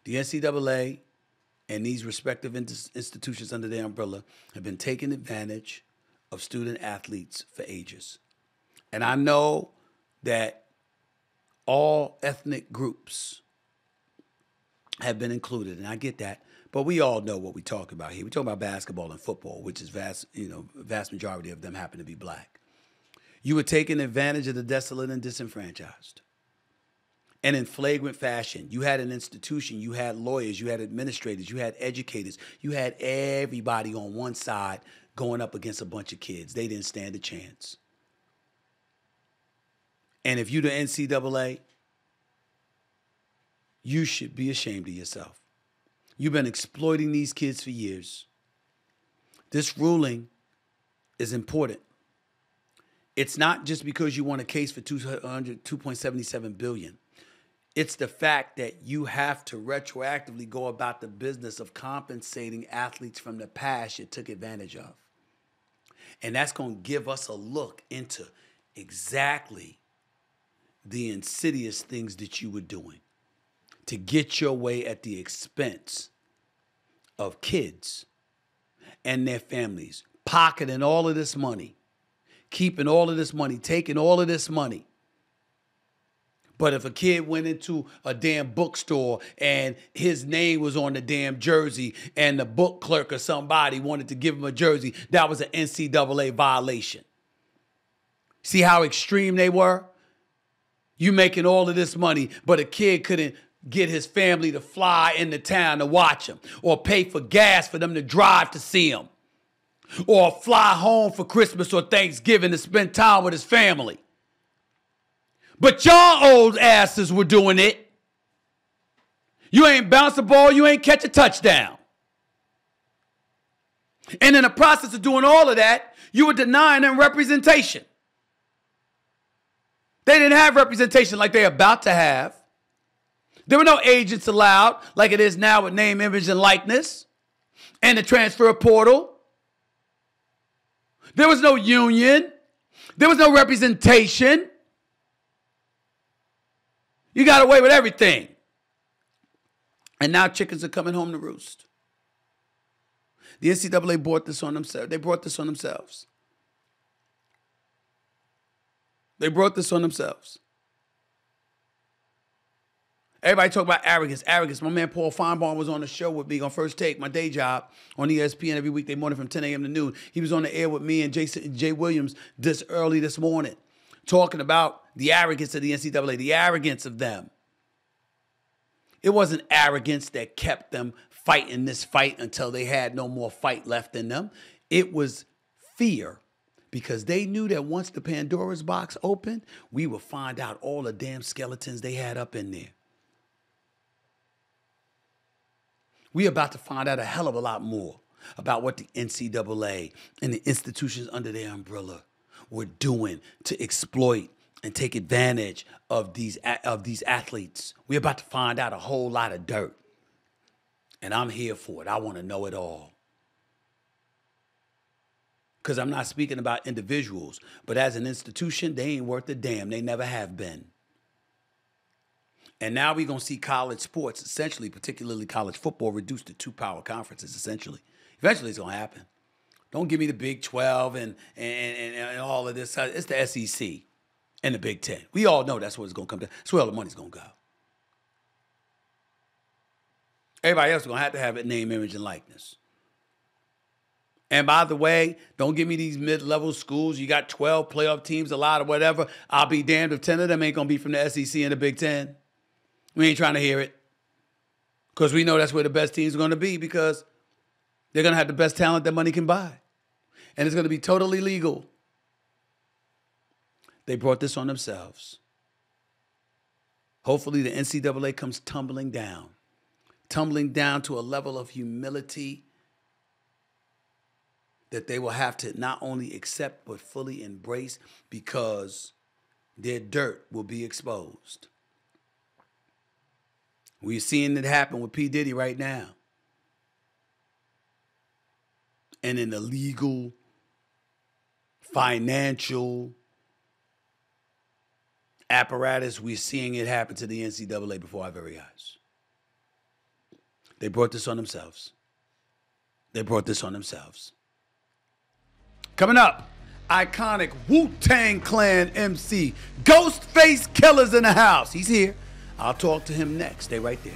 The NCAA and these respective institutions under their umbrella have been taking advantage of student athletes for ages. And I know that all ethnic groups have been included, and I get that. But we all know what we talk about here. We talk about basketball and football, which is vast majority of them happen to be black. You were taking advantage of the desolate and disenfranchised. And in flagrant fashion, you had an institution, you had lawyers, you had administrators, you had educators, you had everybody on one side going up against a bunch of kids. They didn't stand a chance. And if you're the NCAA, you should be ashamed of yourself. You've been exploiting these kids for years. This ruling is important. It's not just because you won a case for $2.77 billion. It's the fact that you have to retroactively go about the business of compensating athletes from the past you took advantage of. And that's going to give us a look into exactly the insidious things that you were doing to get your way at the expense of kids and their families, pocketing all of this money, keeping all of this money, taking all of this money. But if a kid went into a damn bookstore and his name was on the damn jersey and the book clerk or somebody wanted to give him a jersey, that was an NCAA violation. See how extreme they were? You making all of this money, but a kid couldn't get his family to fly into town to watch him, or pay for gas for them to drive to see him, or fly home for Christmas or Thanksgiving to spend time with his family. But y'all old asses were doing it. You ain't bounce a ball, you ain't catch a touchdown. And in the process of doing all of that, you were denying them representation. They didn't have representation like they're about to have. There were no agents allowed like it is now with name, image, and likeness and the transfer portal. There was no union. There was no representation. You got away with everything. And now chickens are coming home to roost. The NCAA brought this on themselves. They brought this on themselves. They brought this on themselves. Everybody talk about arrogance, arrogance. My man Paul Feinbaum was on the show with me on First Take, my day job, on ESPN every weekday morning from 10 a.m. to noon. He was on the air with me and Jay Williams this early this morning, talking about the arrogance of the NCAA, the arrogance of them. It wasn't arrogance that kept them fighting this fight until they had no more fight left in them. It was fear, because they knew that once the Pandora's box opened, we would find out all the damn skeletons they had up in there. We're about to find out a hell of a lot more about what the NCAA and the institutions under their umbrella were doing to exploit and take advantage of these athletes. We're about to find out a whole lot of dirt. And I'm here for it. I want to know it all. Because I'm not speaking about individuals, but as an institution, they ain't worth a damn. They never have been. And now we're going to see college sports, essentially, particularly college football, reduced to two power conferences, essentially. Eventually, it's going to happen. Don't give me the Big 12 and all of this. It's the SEC and the Big 10. We all know that's what it's going to come to. That's where all the money's going to go. Everybody else is going to have a name, image, and likeness. And by the way, don't give me these mid-level schools. You got 12 playoff teams, a lot of whatever. I'll be damned if 10 of them ain't going to be from the SEC and the Big 10. We ain't trying to hear it. Because we know that's where the best teams are going to be, because they're going to have the best talent that money can buy. And it's going to be totally legal. They brought this on themselves. Hopefully the NCAA comes tumbling down to a level of humility that they will have to not only accept but fully embrace, because their dirt will be exposed. We're seeing it happen with P. Diddy right now. And in the legal, financial apparatus, we're seeing it happen to the NCAA before our very eyes. They brought this on themselves. They brought this on themselves. Coming up, iconic Wu-Tang Clan MC, Ghostface Killer's in the house. He's here. I'll talk to him next. Stay right there.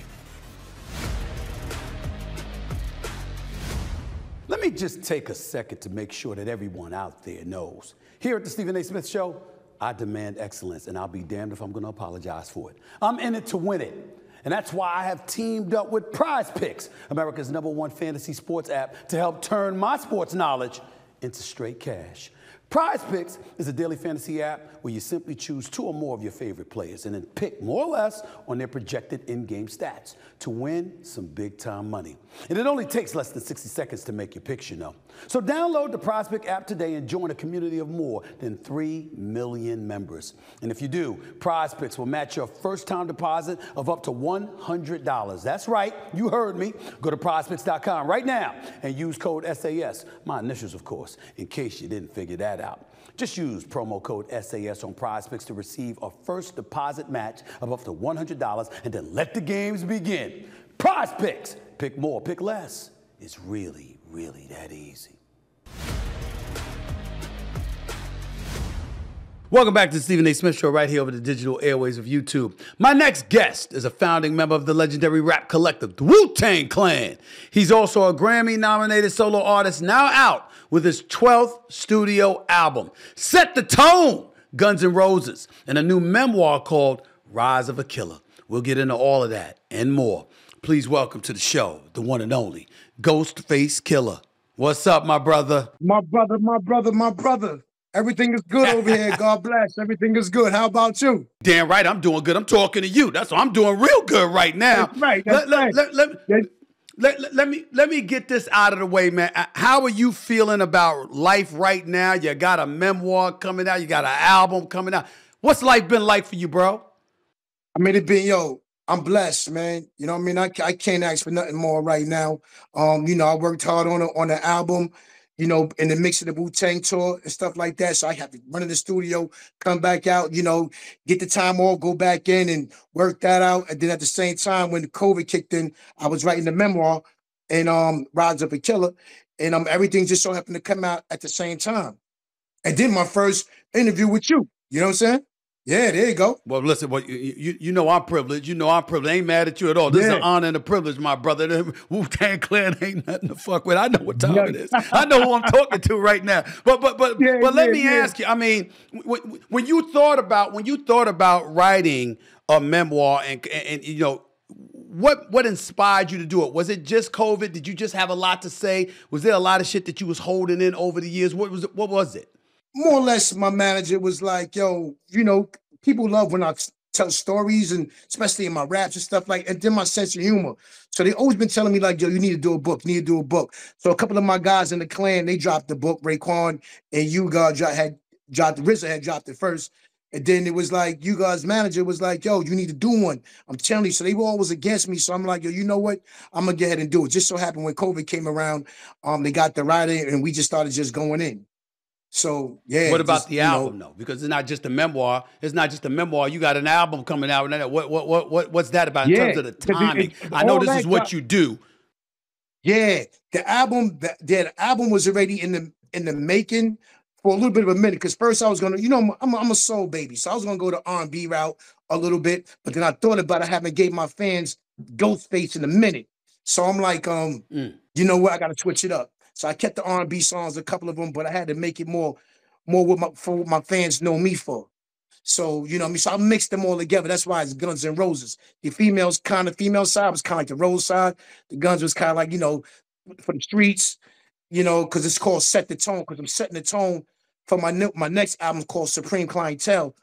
Let me just take a second to make sure that everyone out there knows. Here at the Stephen A. Smith Show, I demand excellence, and I'll be damned if I'm going to apologize for it. I'm in it to win it. And that's why I have teamed up with Prize Picks, America's #1 fantasy sports app, to help turn my sports knowledge into straight cash. Prize Picks is a daily fantasy app where you simply choose two or more of your favorite players and then pick more or less on their projected in-game stats to win some big-time money. And it only takes less than 60 seconds to make your picks, you know. So download the Prize Pick app today and join a community of more than 3 million members. And if you do, Prize Picks will match your first-time deposit of up to $100. That's right, you heard me. Go to prizepicks.com right now and use code SAS, my initials, of course, in case you didn't figure that out. Just use promo code SAS on PrizePicks to receive a first deposit match of up to $100 and then let the games begin. PrizePicks, pick more, pick less. It's really, really that easy. Welcome back to the Stephen A. Smith Show right here over the digital airways of YouTube. My next guest is a founding member of the legendary rap collective, the Wu-Tang Clan. He's also a Grammy-nominated solo artist now out with his 12th studio album, Set the Tone, Guns N' Roses, and a new memoir called Rise of a Killer. We'll get into all of that and more. Please welcome to the show, the one and only Ghostface Killah. What's up, my brother? My brother. Everything is good over here. God bless. Everything is good. How about you? Damn right, I'm doing good. I'm talking to you. That's what I'm doing real good right now. That's right. That's right. Let me get this out of the way, man. How are you feeling about life right now? You got a memoir coming out. You got an album coming out. What's life been like for you, bro? I mean, I'm blessed, man. You know what I mean? I can't ask for nothing more right now. I worked hard on the album, in the mix of the Wu-Tang tour and stuff like that. So I have to run in the studio, come back out, get the time off, go back in and work that out. And then at the same time, when the COVID kicked in, I was writing the memoir and Rise of a Killer. And everything just so happened to come out at the same time. And then my first interview with you. You know what I'm saying? Yeah, there you go. Well, listen, you know I'm privileged. You know I'm privileged. I ain't mad at you at all. This is an honor and a privilege, my brother. The Wu-Tang Clan ain't nothing to fuck with. I know what time it is. I know who I'm talking to right now. But let me ask you. I mean, when you thought about writing a memoir and what inspired you to do it? Was it just COVID? Did you just have a lot to say? Was there a lot of shit that you was holding in over the years? What was it? More or less, my manager was like, yo, people love when I tell stories, and especially in my raps and stuff like, and then my sense of humor. So they always been telling me like, yo, you need to do a book. So a couple of my guys in the clan, they dropped the book. Raekwon and you guys had dropped, RZA had dropped it first. And then it was like, you guys' manager was like, yo, you need to do one. I'm telling you. So they were always against me. So I'm like, yo, you know what? I'm going to go ahead and do it. Just so happened when COVID came around, they got the writing and we just started just going in. So yeah. What about the album though? Because it's not just a memoir. It's not just a memoir. You got an album coming out. What's that about in terms of the timing? I know this is what you do. Yeah, the album was already in the making for a little bit of a minute. Because first I was gonna, I'm a soul baby, so I was gonna go the R&B route a little bit. But then I thought about it. I haven't gave my fans Ghostface in a minute. So I'm like, you know what? I got to switch it up. So I kept the R&B songs, a couple of them, but I had to make it more for what my fans know me for. So, so I mixed them all together. That's why it's Guns N' Roses. The female side was kind of like the Rose side. The Guns was kind of like, for the streets, because it's called Set the Tone, because I'm setting the tone for my next album called Supreme Clientele,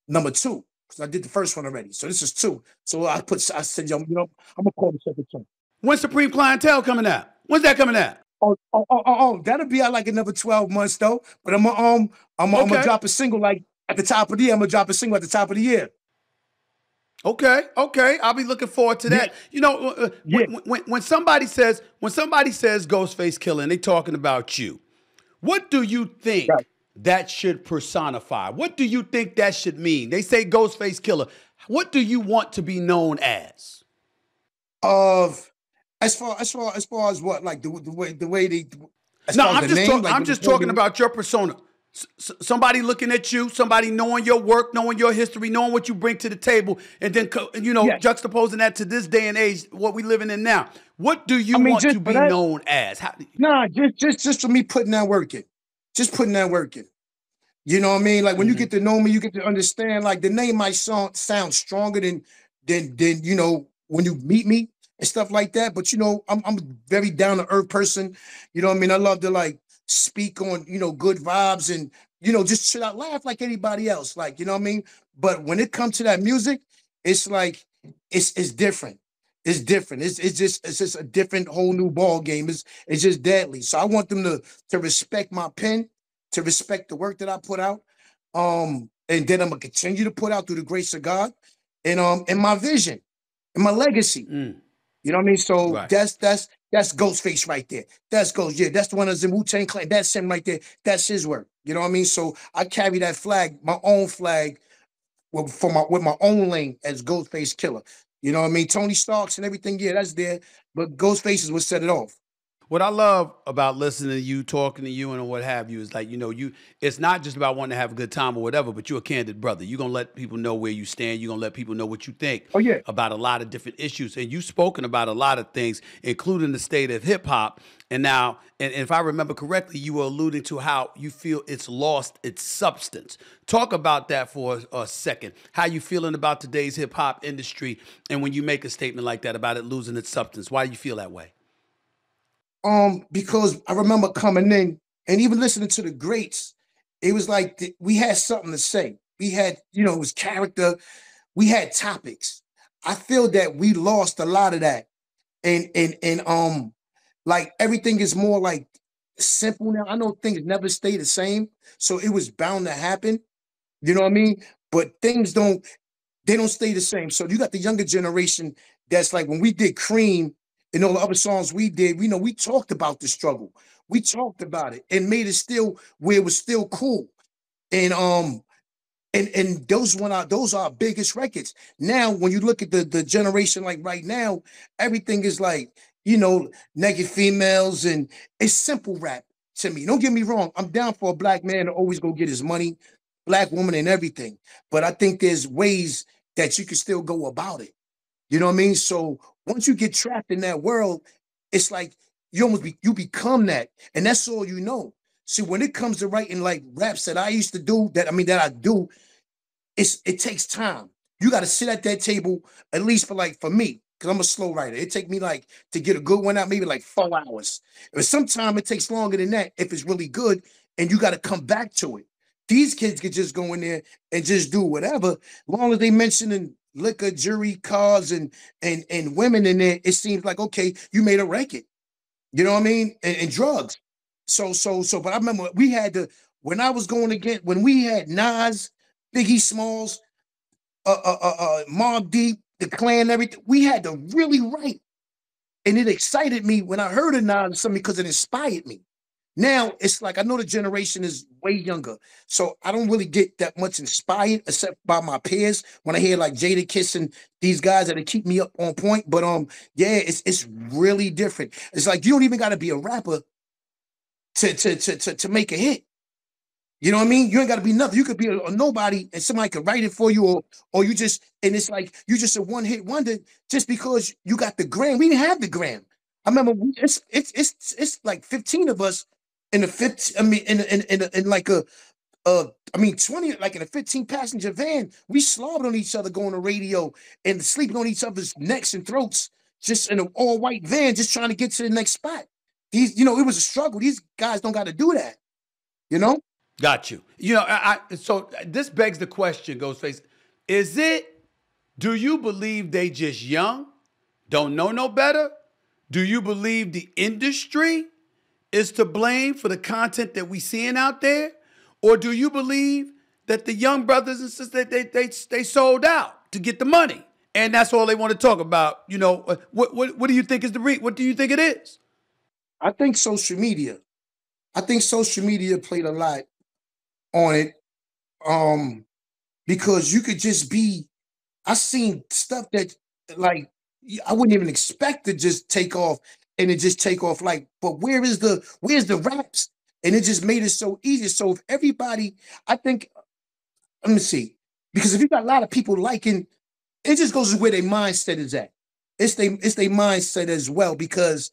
number 2, because I did the first one already. So this is 2. So I said, yo, I'm going to call it Set the Tone. When's Supreme Clientele coming out? When's that coming out? Oh, that'll be out like another 12 months though. But I'm gonna drop a single like at the top of the year. I'm gonna drop a single at the top of the year. Okay. I'll be looking forward to that. Yeah. When somebody says Ghostface Killah and they talking about you, what do you think that should personify? What do you think that should mean? They say Ghostface Killah. What do you want to be known as? As far as what, like the way they. No, I'm just talking about your persona. Somebody looking at you, somebody knowing your work, knowing your history, knowing what you bring to the table, and then juxtaposing that to this day and age, what we living in now. What do you want to be known as? Just for me putting that work in, just putting that work in. You know what I mean? Like when you get to know me, you get to understand. Like the name might sound stronger than when you meet me and stuff like that. But I'm a very down to earth person. You know what I mean? I love to like speak on good vibes and just chill out, laugh like anybody else. Like, you know what I mean? But when it comes to that music, it's like it's different. It's different. It's just a different whole new ball game. It's just deadly. So I want them to respect my pen, to respect the work that I put out. And then I'm gonna continue to put out through the grace of God and my vision and my legacy. Mm, You know what I mean? So right. that's Ghostface right there. That's Ghost. Yeah, that's the one that's in Wu-Tang Clan. That's him right there. That's his work. You know what I mean? So I carry that flag, my own flag, with my own lane as Ghostface Killer. You know what I mean? Tony Starks and everything, yeah, that's there. But Ghostface is what set it off. What I love about listening to you, talking to you, and what have you is like, it's not just about wanting to have a good time or whatever, but you're a candid brother. You're going to let people know where you stand. You're going to let people know what you think Oh yeah. about a lot of different issues. And you've spoken about a lot of things, including the state of hip hop. And now, and if I remember correctly, you were alluding to how you feel it's lost its substance. Talk about that for a second. How you feeling about today's hip hop industry? And when you make a statement like that about it losing its substance, why do you feel that way? Because I remember coming in and even listening to the greats, it was like we had something to say. We had, it was character. We had topics. I feel that we lost a lot of that, and like everything is more like simple now. I know things never stay the same, so it was bound to happen. You know what I mean? But things don't stay the same. So you got the younger generation that's like when we did Cream and all the other songs we did, we talked about the struggle. We talked about it and made it still where it was still cool. And those are our biggest records. Now, when you look at the generation like right now, everything is like, naked females and it's simple rap to me. Don't get me wrong. I'm down for a black man to always go get his money, black woman and everything. But I think there's ways that you can still go about it. You know what I mean? So once you get trapped in that world, it's like you become that, and that's all you know. See, when it comes to writing like raps that I used to do, that I do, it takes time. You got to sit at that table at least for me, because I'm a slow writer. It take me like to get a good one out, maybe like 4 hours. But sometimes it takes longer than that if it's really good, and you got to come back to it. These kids could just go in there and just do whatever, as long as they mentioning liquor, jury, cars, and women in there. It seems like okay, you made a record. You know what I mean? And drugs. But I remember we had to when I was going again when we had Nas, Biggie Smalls, Mobb Deep, the Clan, everything. We had to really write, and it excited me when I heard of Nas something because it inspired me. Now it's like I know the generation is way younger, so I don't really get that much inspired except by my peers when I hear like Jada Kiss and these guys that keep me up on point. But yeah, it's really different. It's like you don't even got to be a rapper to make a hit. You know what I mean? You ain't got to be nothing. You could be a nobody, and somebody could write it for you, or you just and it's like you just a one hit wonder just because you got the gram. We didn't have the gram. I remember it's like 15 of us in the 15. I mean, in like I mean 20 like in a 15 passenger van. We slobbed on each other going to radio and sleeping on each other's necks and throats just in an all white van, just trying to get to the next spot. It was a struggle. These guys don't got to do that. You know. Got you. So this begs the question, Ghostface. Do you believe they just young, don't know no better? Do you believe the industry is to blame for the content that we seeing out there? Or do you believe that the young brothers and sisters, they sold out to get the money? And that's all they want to talk about. What do you think is what do you think it is? I think social media. I think social media played a lot on it, because you could just be. I seen stuff that like I wouldn't even expect to just take off, and it just take off like. But where's the raps? And it just made it so easy. So if everybody, I think, let me see, because if you got a lot of people liking, it just goes to where their mindset is at. It's their mindset as well, because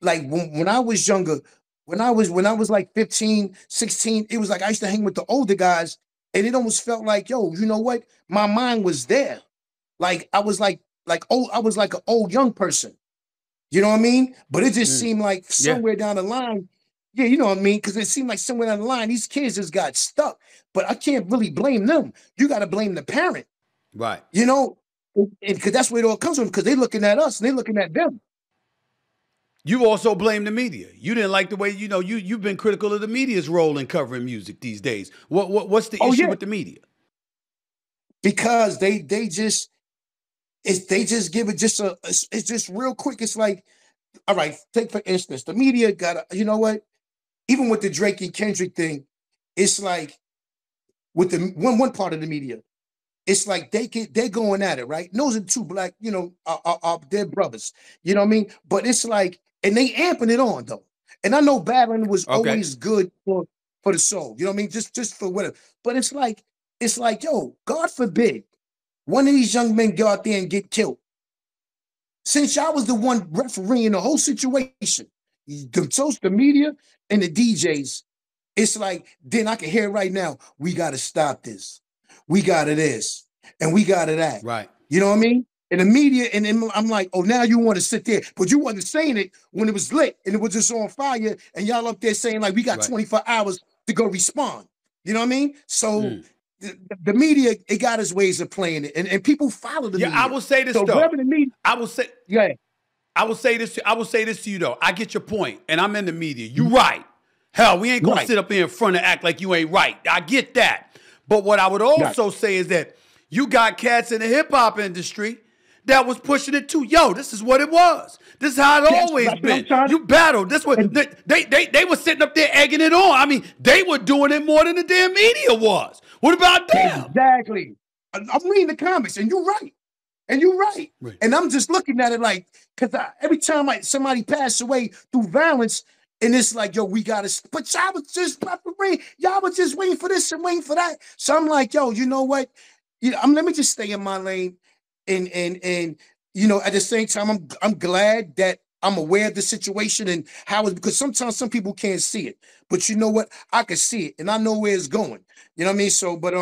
like when I was younger, when I was like 15, 16, it was like I used to hang with the older guys, and it almost felt like, yo, you know what? My mind was there. Like I was like old, I was like an old young person. You know what I mean? But it just seemed like Yeah. somewhere down the line, Yeah, you know what I mean? Because it seemed like somewhere down the line, these kids just got stuck. But I can't really blame them. You got to blame the parent, Right. you know, because that's where it all comes from. Because they're looking at us and they're looking at them. You also blame the media. You didn't like the way, you've been critical of the media's role in covering music these days. What's the Oh issue yeah, with the media? because they just give it just it's just real quick. It's like, all right, take for instance, the media got you know what? Even with the Drake and Kendrick thing, it's like with the one part of the media, it's like they're going at it, right? And those are two black, they're brothers, you know what I mean? But it's like, and they amping it on though. And I know battling was Okay. always good for the soul, you know what I mean? Just for whatever. But it's like, yo, God forbid one of these young men go out there and get killed. Since y'all was the one refereeing the whole situation, the media and the DJs, it's like, then I can hear right now, we got to stop this. We got it this, and we got it that. Right. You know what I mean? And the media, and I'm like, oh, now you want to sit there, but you wasn't saying it when it was lit and it was just on fire, and y'all up there saying like, we got 24 hours to go respond. You know what I mean? So the media, it got its ways of playing it, and people follow the media. I will say this so though. The media, I will say, yeah. I will say this to you though. I get your point, and I'm in the media. You right. Hell, we ain't gonna sit up here in front and act like you ain't right. I get that. But what I would also say is that you got cats in the hip hop industry that was pushing it too. Yo, this is what it was. This is how it always been. You battled. This was they were sitting up there egging it on. I mean, they were doing it more than the damn media was. What about them? Exactly. I'm reading the comments, and you're right. And you're right. And I'm just looking at it like, because every time like somebody passed away through violence, and it's like, yo, we gotta. But y'all was just preparing. Y'all was just waiting for this and waiting for that. So I'm like, yo, you know what? Let me just stay in my lane, and at the same time, I'm glad that I'm aware of the situation and how it's, because sometimes some people can't see it, but you know what? I can see it, and I know where it's going. You know what I mean? So, but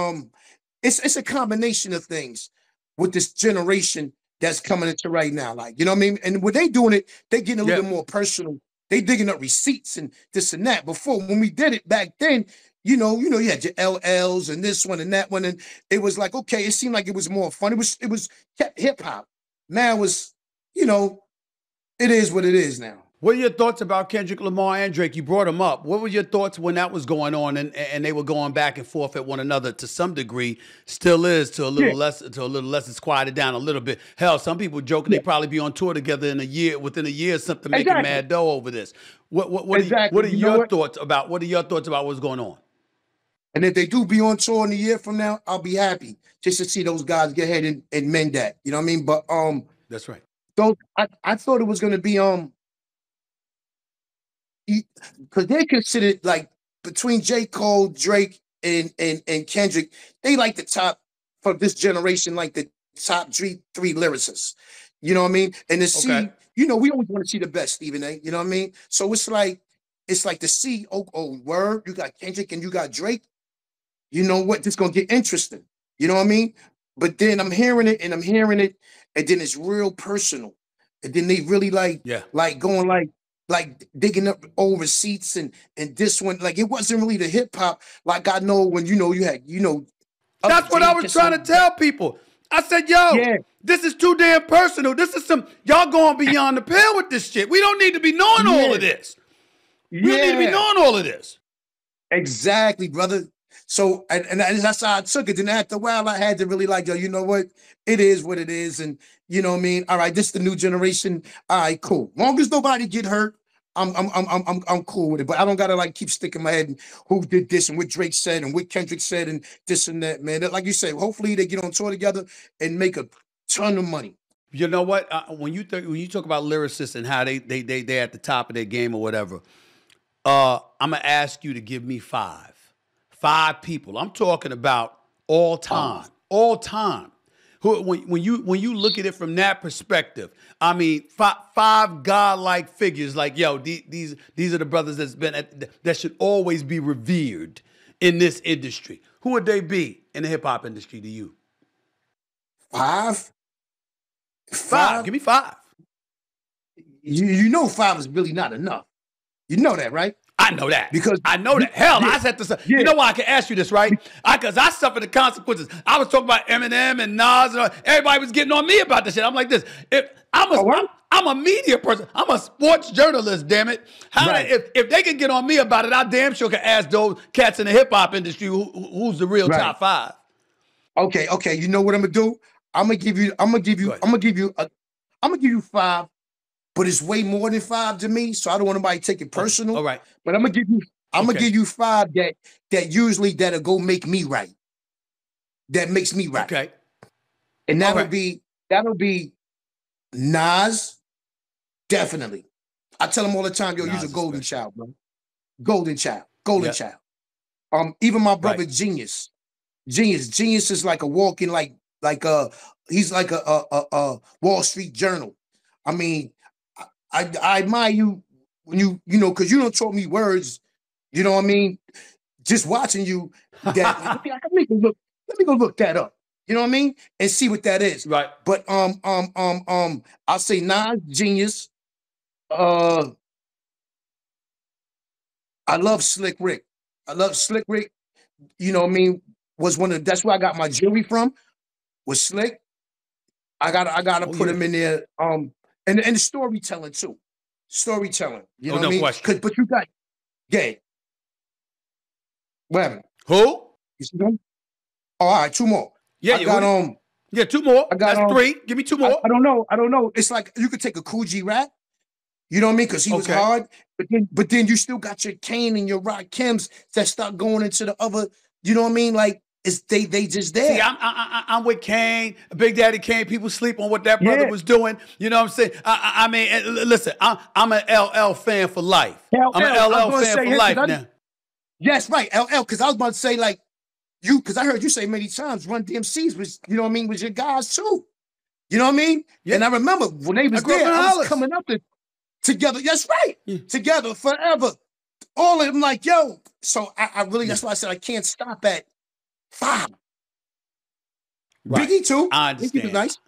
it's a combination of things with this generation that's coming into right now. Like, you know what I mean? And when they doing it, they getting a little bit more personal. They digging up receipts and this and that. Before, when we did it back then, you had your LLs and this one and that one, and it was like, okay, it seemed like it was more fun. It was kept hip hop. Now it's, it is what it is now. What are your thoughts about Kendrick Lamar and Drake? You brought them up. What were your thoughts when that was going on and they were going back and forth at one another to some degree? Still is to a little less. It's quieted down a little bit. Hell, some people joking they probably be on tour together within a year, something making mad dough over this. What are your thoughts about what's going on? And if they do be on tour in a year from now, I'll be happy just to see those guys get ahead and mend that. You know what I mean? But that's right. So I thought it was going to be because they considered like between J. Cole, Drake, and Kendrick, they like the top for this generation, like the top three lyricists. You know what I mean? And to see, we always want to see the best, Stephen A. You know what I mean? So it's like to see, word, you got Kendrick and you got Drake. You know what? This gonna get interesting. You know what I mean? But then I'm hearing it, and then it's real personal. And then they really like going like digging up old receipts and this one, like it wasn't really the hip hop like I know when you had That's what I was trying to tell people. I said, yo, this is too damn personal. This is y'all going beyond the pale with this shit. We don't need to be knowing all of this. We don't need to be knowing all of this. Exactly, brother. So, and that's how I took it. Then after a while, I had to really like, yo, you know what? It is what it is. And you know what I mean? All right, this is the new generation. All right, cool. Long as nobody get hurt, I'm cool with it. But I don't gotta like keep sticking my head in who did this and what Drake said and what Kendrick said and this and that, man. Like you said, hopefully they get on tour together and make a ton of money. You know what? When you talk about lyricists and how they at the top of their game or whatever, I'm gonna ask you to give me five people. I'm talking about all time. Who, when you look at it from that perspective, I mean, five godlike figures like, yo, these are the brothers that should always be revered in this industry. Who would they be in the hip hop industry to you? Five. Give me five. You know, five is really not enough. You know that, right? I know that. Because I know that. Hell, yeah, I said to yeah. you know why I can ask you this, right? Because I suffered the consequences. I was talking about Eminem and Nas, and everybody was getting on me about this shit. I'm like this. If I'm a media person. I'm a sports journalist, damn it. If they can get on me about it, I damn sure can ask those cats in the hip hop industry who's the real top five. Okay. You know what I'm gonna do? I'm gonna give you 5, but it's way more than 5 to me. So I don't want nobody to take it personal. All right. But I'm gonna give you 5 that usually that'll go make me right. That makes me right. Okay. And that'll be Nas, definitely. I tell him all the time, yo, Nas you're a golden special. child, bro. Golden child. Even my brother Genius. Genius is like a walking he's like a Wall Street Journal. I mean, I admire you when you know, because you don't taught me words. You know what I mean? Just watching you, that let me go look that up. You know what I mean? And see what that is. Right. But I'll say Nas, Genius. I love Slick Rick. You know what I mean? That's where I got my jewelry from. Was Slick. I gotta put him in there. And the storytelling too. Storytelling. You know what I mean? Question. But you got whatever. Who? You see them? Oh, all right, 2 more. Yeah, I got 2 more. I got That's 3. Give me 2 more. I don't know. It's like you could take a Coogee rap. You know what I mean? Because he was hard, but then you still got your Kane and your Rakims that start going into the other. You know what I mean? Like it's they just there. See, I'm with Kane, Big Daddy Kane. People sleep on what that brother was doing. You know what I'm saying? I mean, listen, I'm an LL fan for life. I'm an LL fan for life now. Yes, right, LL. Because I was about to say like you, because I heard you say many times, Run DMC's was, you know what I mean, was your guys too. You know what I mean? Yeah. And I remember when they was there, I was coming up together. That's right. Yeah. Together forever. All of them like, yo. So I really, that's why I said I can't stop at 5. Right. Biggie too. I understand. Biggie was nice.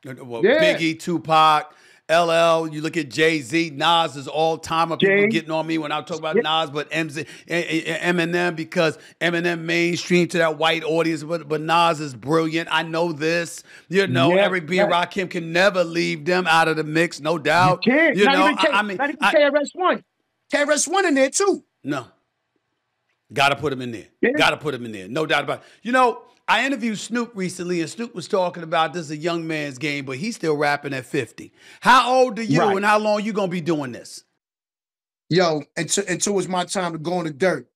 Well, Biggie, Tupac, LL, you look at Jay-Z, Nas is all-timer. People getting on me when I talk about Nas, but Eminem, because Eminem mainstream to that white audience, but Nas is brilliant. I know this. You know, Eric B. and Rakim can never leave them out of the mix, no doubt. You can't. You not know, even KRS-One. KRS-One in there too. No. Got to put him in there. Yeah. Got to put him in there. No doubt about it. You know, I interviewed Snoop recently, and Snoop was talking about this is a young man's game, but he's still rapping at 50. How old are you, and how long you going to be doing this? Yo, until it's my time to go in the dirt.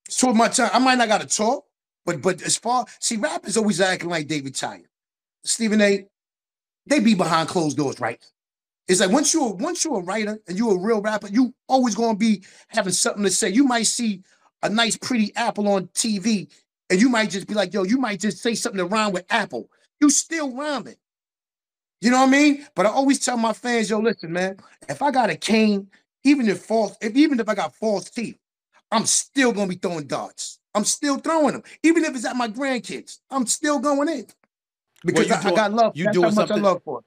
So my time. I might not got to talk, but as far, see, rappers always acting like they retired. Stephen A., they be behind closed doors, right? It's like once you're a writer and you're a real rapper, you always gonna be having something to say. You might see a nice, pretty apple on TV, and you might just be like, yo, you might just say something to rhyme with apple. You still rhyming. You know what I mean? But I always tell my fans, yo, listen, man, if I got a cane, even if I got false teeth, I'm still gonna be throwing darts. I'm still throwing them. Even if it's at my grandkids, I'm still going in. Because I got love. That's how much I love for it.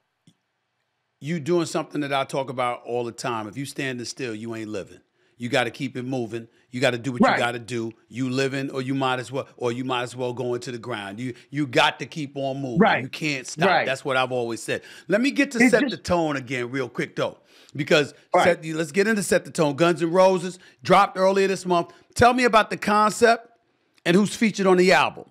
You doing something that I talk about all the time. If you standing still, you ain't living. You got to keep it moving. You got to do what you got to do. You living, or you might as well go into the ground. You got to keep on moving. Right. You can't stop. Right. That's what I've always said. Let me get to set the tone again real quick though, because let's get into set the tone. Guns N' Roses dropped earlier this month. Tell me about the concept and who's featured on the album.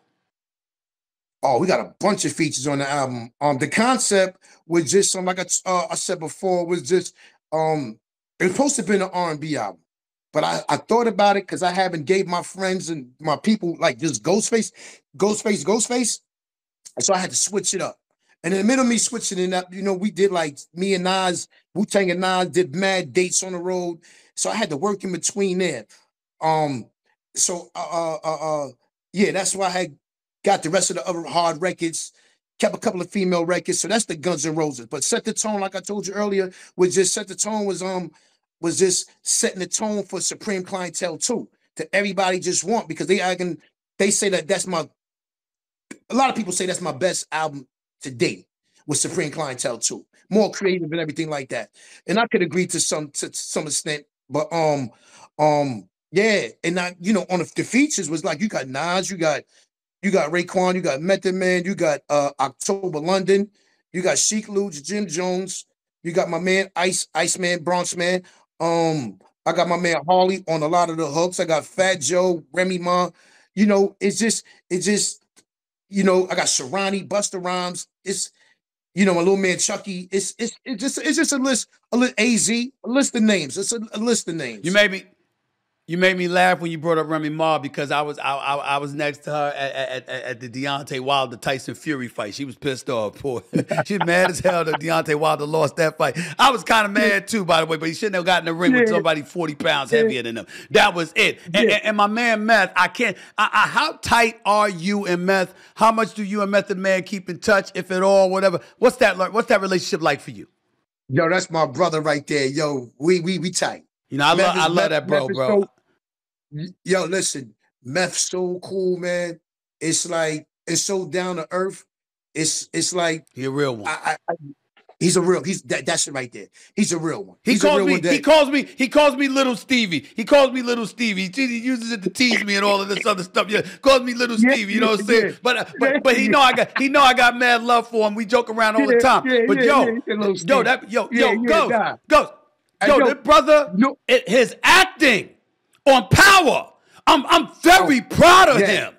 Oh, we got a bunch of features on the album. The concept was just like I said before, was just it was supposed to be an R&B album, but I thought about it because I haven't gave my friends and my people like this Ghostface, and so I had to switch it up. And in the middle of me switching it up, you know, we did like me and Nas, Wu-Tang and Nas did mad dates on the road, so I had to work in between there. Yeah, that's why I had got the rest of the other hard records, kept a couple of female records. So that's the Guns N' Roses. But Set the Tone, like I told you earlier, was just just setting the tone for Supreme Clientele too. To everybody just want, because they say that's a lot of people say that's my best album to date with Supreme Clientele too. More creative and everything like that. And I could agree to some extent Yeah, and I, on the features was like you got Nas, you got Raekwon, you got Method Man, you got October London, you got Sheik Luge, Jim Jones, you got my man Iceman, Bronx Man. I got my man Harley on a lot of the hooks. I got Fat Joe, Remy Ma. It's just, I got Sharani, Busta Rhymes. It's my little man Chucky. It's just a list, AZ, a list of names. It's a list of names. You made me laugh when you brought up Remy Ma because I was next to her at the Deontay Wilder Tyson Fury fight. She was pissed off. Poor, she's mad as hell that Deontay Wilder lost that fight. I was kind of mad too, by the way, but he shouldn't have gotten in the ring with somebody 40 pounds heavier than him. That was it. And my man Meth, how tight are you and Meth? How much do you and Method Man keep in touch, if at all, whatever? What's that relationship like for you? Yo, that's my brother right there. Yo, we tight. I love that bro. Yo, listen, Meth's so cool, man. It's like it's so down to earth. It's like he a real one. He's a real. That's it right there. He's a real one. He calls me Little Stevie. He calls me Little Stevie. He uses it to tease me and all of this other stuff. Yeah, calls me Little Stevie. You know what I'm saying? But he know I got mad love for him. We joke around all the time. That brother, his acting on Power. I'm very proud of him.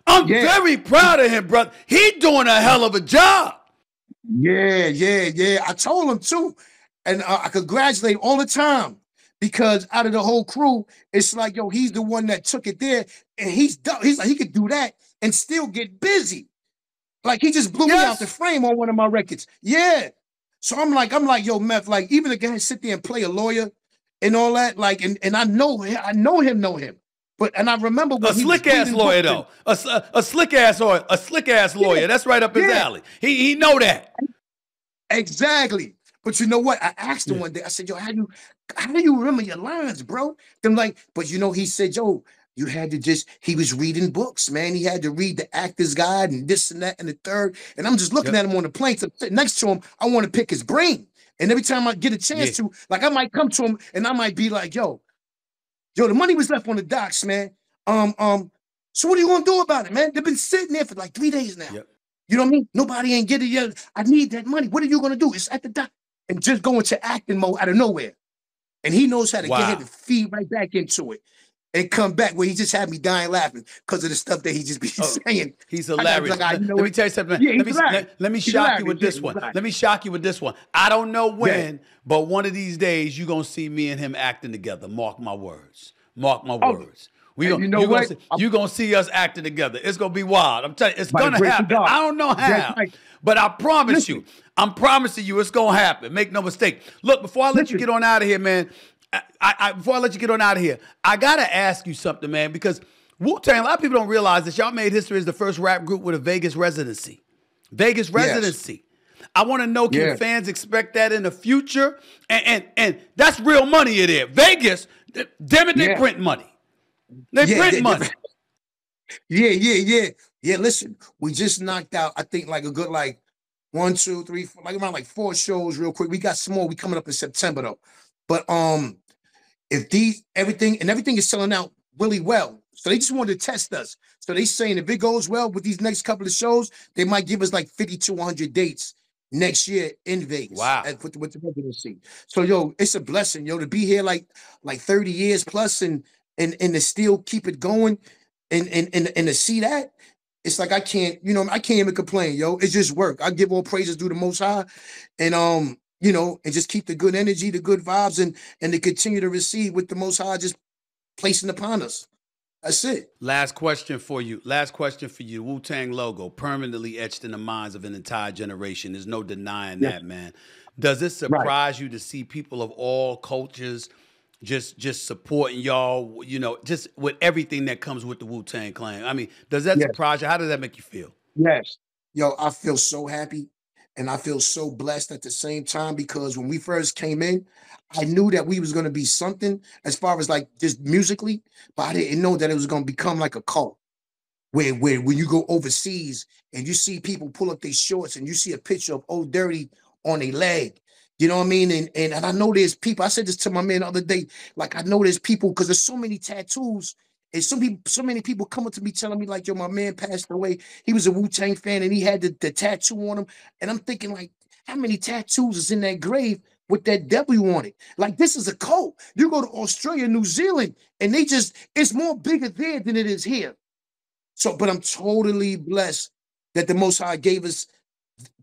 I'm very proud of him, brother. He doing a hell of a job. Yeah. I told him too, and I congratulate him all the time because out of the whole crew, it's like he's the one that took it there, and he's like he could do that and still get busy. Like he just blew me out the frame on one of my records. Yeah. So I'm like, yo, Meth, like even the guy sit there and play a lawyer and all that, like, and I know him. But I remember when a slick ass lawyer though, a slick ass lawyer. That's right up his alley. He know that exactly. But you know what? I asked him one day. I said, "Yo, how do you remember your lines, bro?" I'm like, but he said, "Yo, you had to he was reading books, man. He had to read the Actor's Guide and this and that and the third." And I'm just looking at him on the plane. So sitting next to him, I want to pick his brain. And every time I get a chance to, like, I might come to him and I might be like, yo, the money was left on the docks, man. So what are you gonna do about it, man? They've been sitting there for like 3 days now. Yep. You know what I mean? Nobody ain't get it yet. I need that money. What are you gonna do? It's at the dock. And just go into acting mode out of nowhere. And he knows how to get him to feed right back into it. And come back where he just had me dying laughing because of the stuff that he just be saying. He's hilarious. Let me tell you something. Let me shock you with this one. Let me shock you with this one. I don't know when, but one of these days you're gonna see me and him acting together. Mark my words. Mark my words. You're gonna see us acting together. It's gonna be wild. I'm telling you, it's gonna happen. I don't know how, but I promise you, I'm promising you, it's gonna happen. Make no mistake. Look, before I let you get on out of here, man. Before I let you get on out of here, I gotta ask you something, man, because Wu-Tang, a lot of people don't realize that y'all made history as the first rap group with a Vegas residency. I want to know, can fans expect that in the future? And that's real money in there. Vegas, damn it, they print money. They print money. Yeah. Listen, we just knocked out, I think, like a good 1, 2, 3, 4, like around 4 shows real quick. We got some more. We coming up in September though. But if everything is selling out really well, so they just wanted to test us. So they saying if it goes well with these next couple of shows, they might give us 50 to 100 dates next year in Vegas. Wow. With the residency. So it's a blessing, to be here like 30 years plus and to still keep it going and to see that. It's like I can't even complain, It's just work. I give all praises due to the Most High, and and just keep the good energy, the good vibes, and to continue to receive what the Most High just placing upon us. That's it. Last question for you. Wu-Tang logo permanently etched in the minds of an entire generation. There's no denying that, man. Does it surprise you to see people of all cultures just supporting y'all, just with everything that comes with the Wu-Tang Clan? I mean, does that surprise you? How does that make you feel? Yes. I feel so happy. And I feel so blessed at the same time because when we first came in, I knew that we was going to be something as far as just musically, but I didn't know that it was going to become like a cult where when you go overseas and you see people pull up their shorts and you see a picture of Old Dirty on a leg, You know what I mean? And I know there's people. I said this to my man the other day. Like, I know there's people because there's so many tattoos. And so many people coming to me telling me, like, yo, my man passed away. He was a Wu-Tang fan and he had the tattoo on him. And I'm thinking, like, how many tattoos is in that grave with that W on it? Like, this is a cult. You go to Australia, New Zealand, and it's more bigger there than it is here. So, but I'm totally blessed that the Most High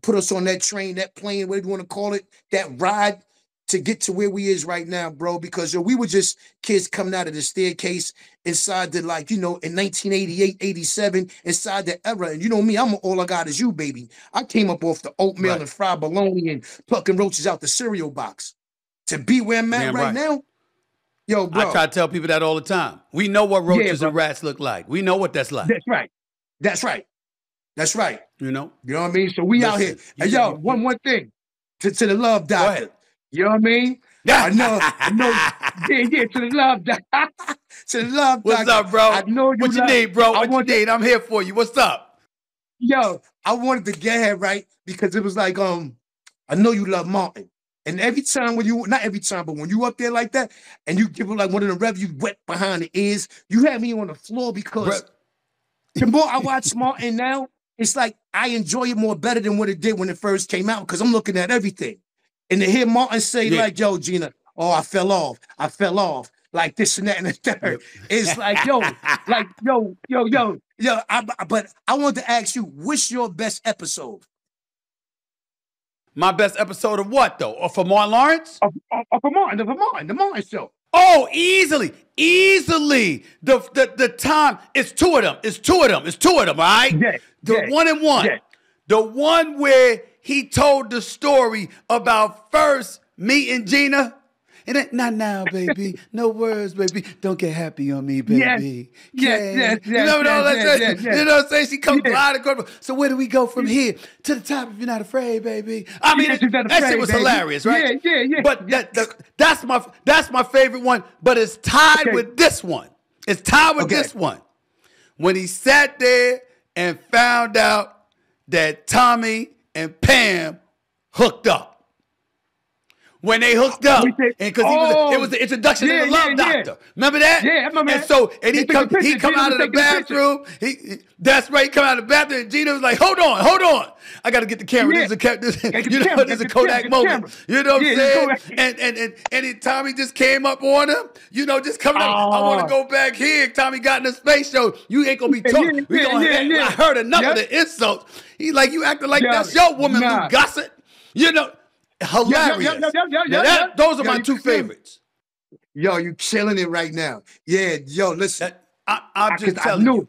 put us on that train, that plane, whatever you want to call it, that ride to get to where we is right now, bro. Because we were just kids coming out of the staircase inside the, like, in 1988, 87, inside the era. And you know me, all I got is you, baby. I came up off the oatmeal and fried bologna and plucking roaches out the cereal box. To be where I'm at right now, yo, bro. I try to tell people that all the time. We know what roaches and rats look like. We know what that's like. That's right. That's right. That's right. You know what I mean? So we out here. And yo, one thing to the love doctor. You know what I mean? I know. Yeah, to the love doctor. To the love doctor. What's up, bro? I know what you need, bro? What you need? I'm here for you. What's up? Yo, I wanted to get here, right? Because it was like, I know you love Martin. And every time not every time, but when you up there like that, and you give him like one of the rev, you wet behind the ears, you have me on the floor because the more I watch Martin now, it's like I enjoy it more better than what it did when it first came out because I'm looking at everything. And to hear Martin say like, yo, Gina, I fell off, like this and that and the third. It's like, yo, but I want to ask you, what's your best episode? My best episode of what, though? Or for Martin Lawrence? Of the Martin show. Oh, easily. The time, it's two of them, all right? The one and one. Yeah. The one where he told the story about first meeting Gina. And then, not now, baby. No words, baby. Don't get happy on me, baby. Yes. You know what I'm saying? She comes gliding across. So where do we go from here? To the top if you're not afraid, baby. I mean, that shit was hilarious, right? Yeah. But that's my favorite one. But it's tied with this one. It's tied with this one. When he sat there and found out that Tommy and Pam hooked up. When they hooked up, and because it was the introduction of the love doctor. Remember that? Yeah, I remember. And so, and he come out of the bathroom. That's right. He come out of the bathroom, and Gina was like, "Hold on, I got to get the camera. This is a Kodak moment. You know what I'm saying?" And Tommy just came up on him. Just coming up. I want to go back here. Tommy got in the space show. You ain't gonna be talking. I heard enough of the insults. He's like, "You acting like that's your woman, Lou Gossett." Hilarious. Those are my two favorites. Yo, you killing it right now. Yeah, yo, listen. I'm just telling you.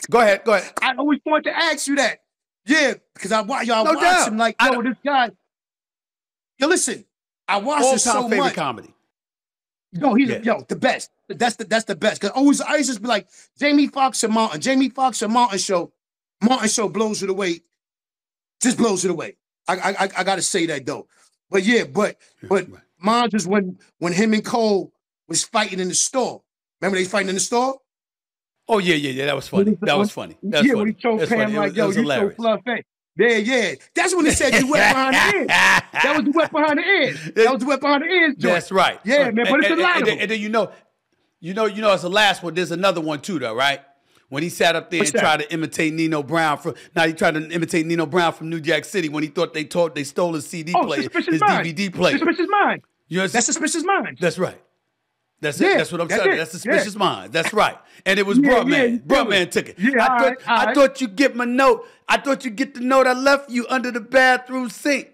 Go ahead. I always want to ask you that. Yeah, because I watch him like, this guy. Yo, listen, I watch this so much. Favorite comedy. No, he's the best. That's the best. Because I used to be like, Jamie Foxx and Martin show. Martin show blows it away. Just blows it away. I gotta say that though. But mine is when him and Cole was fighting in the store. Remember they fighting in the store? Oh yeah. That was funny. When he told Pam like, yo, you so fluffy. Yeah. That's when he said you wet behind the ears. That was the wet behind the ears. That's right. Yeah, man. But it's a lot of them. And then it's the last one. There's another one too, though, right? When he sat up there and tried to imitate Nino Brown from New Jack City when he thought they stole his CD player, his DVD player. Suspicious Mind. That's Suspicious Mind. That's right. That's it. That's what I'm telling you. That's Suspicious Mind. That's right. And it was Bruntman. Bruntman took it. Yeah, I thought you get my note. I thought you get the note I left you under the bathroom sink.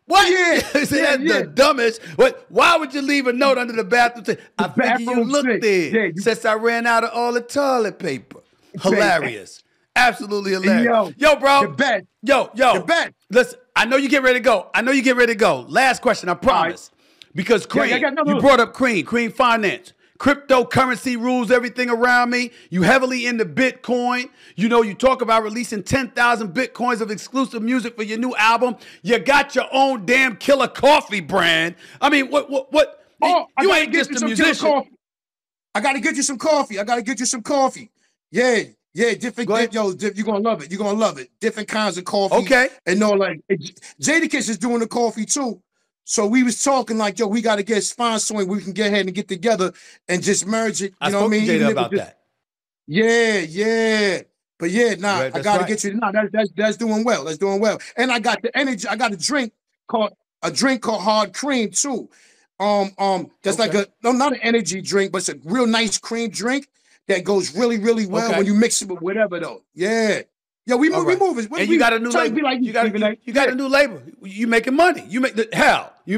What? Yeah. That's the dumbest. What? Why would you leave a note under the bathroom sink? I figured you looked there since I ran out of all the toilet paper. Hilarious. Absolutely hilarious. Yo, bro. The best. Yo. The best. Listen, I know you get ready to go. Last question, I promise. Right. Because Cream, you brought up Cream Finance. Cryptocurrency rules everything around me. You heavily into Bitcoin. You talk about releasing 10,000 Bitcoins of exclusive music for your new album. You got your own damn killer coffee brand. I mean, what? You ain't just a musician. I got to get you some coffee. Yeah. Yeah, different. Go ahead. You're gonna love it. You're gonna love it. Different kinds of coffee. Okay. And Jadakiss is doing the coffee too. So we was talking like, yo, we got to get sponsors we can get ahead and get together and just merge it. You know what I mean? I spoke to Jada about that. Yeah. But yeah, Right, I gotta right. get you. Nah, that's doing well. That's doing well. And I got the energy. I got a drink called hard cream too. That's like not an energy drink, but it's a real nice cream drink that goes really, really well when you mix it with whatever though. Yeah. Yeah, we move it. And you got a new label. Like you got a new label. You making money. You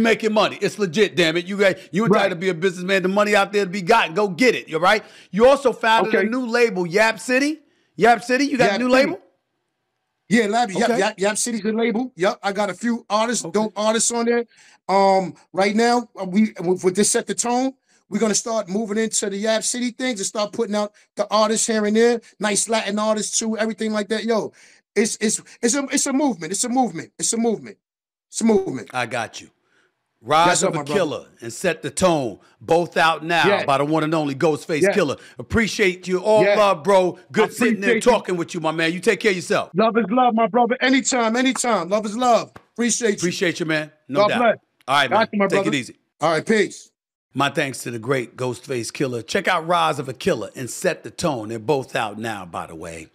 making money. It's legit, damn it. You entitled to be a businessman. The money out there to be gotten. Go get it. You're right. You also founded a new label, Yap City. Yap City. You got a new label. Yeah, Yap City's the label. Yep, I got a few artists, dope artists on there. Right now, with this set the tone, we're gonna start moving into the Yap City things and start putting out the artists here and there, nice Latin artists too, everything like that. Yo, it's a movement. It's a movement. I got you. Rise of a Killer and Set the Tone, both out now by the one and only Ghostface Killer. Appreciate you. All love, bro. Good sitting there talking with you, my man. You take care of yourself. Love is love, my brother. Anytime. Love is love. Appreciate you, man. No doubt. Bless. All right, man. Take it easy. All right, peace. My thanks to the great Ghostface Killer. Check out Rise of a Killer and Set the Tone. They're both out now, by the way.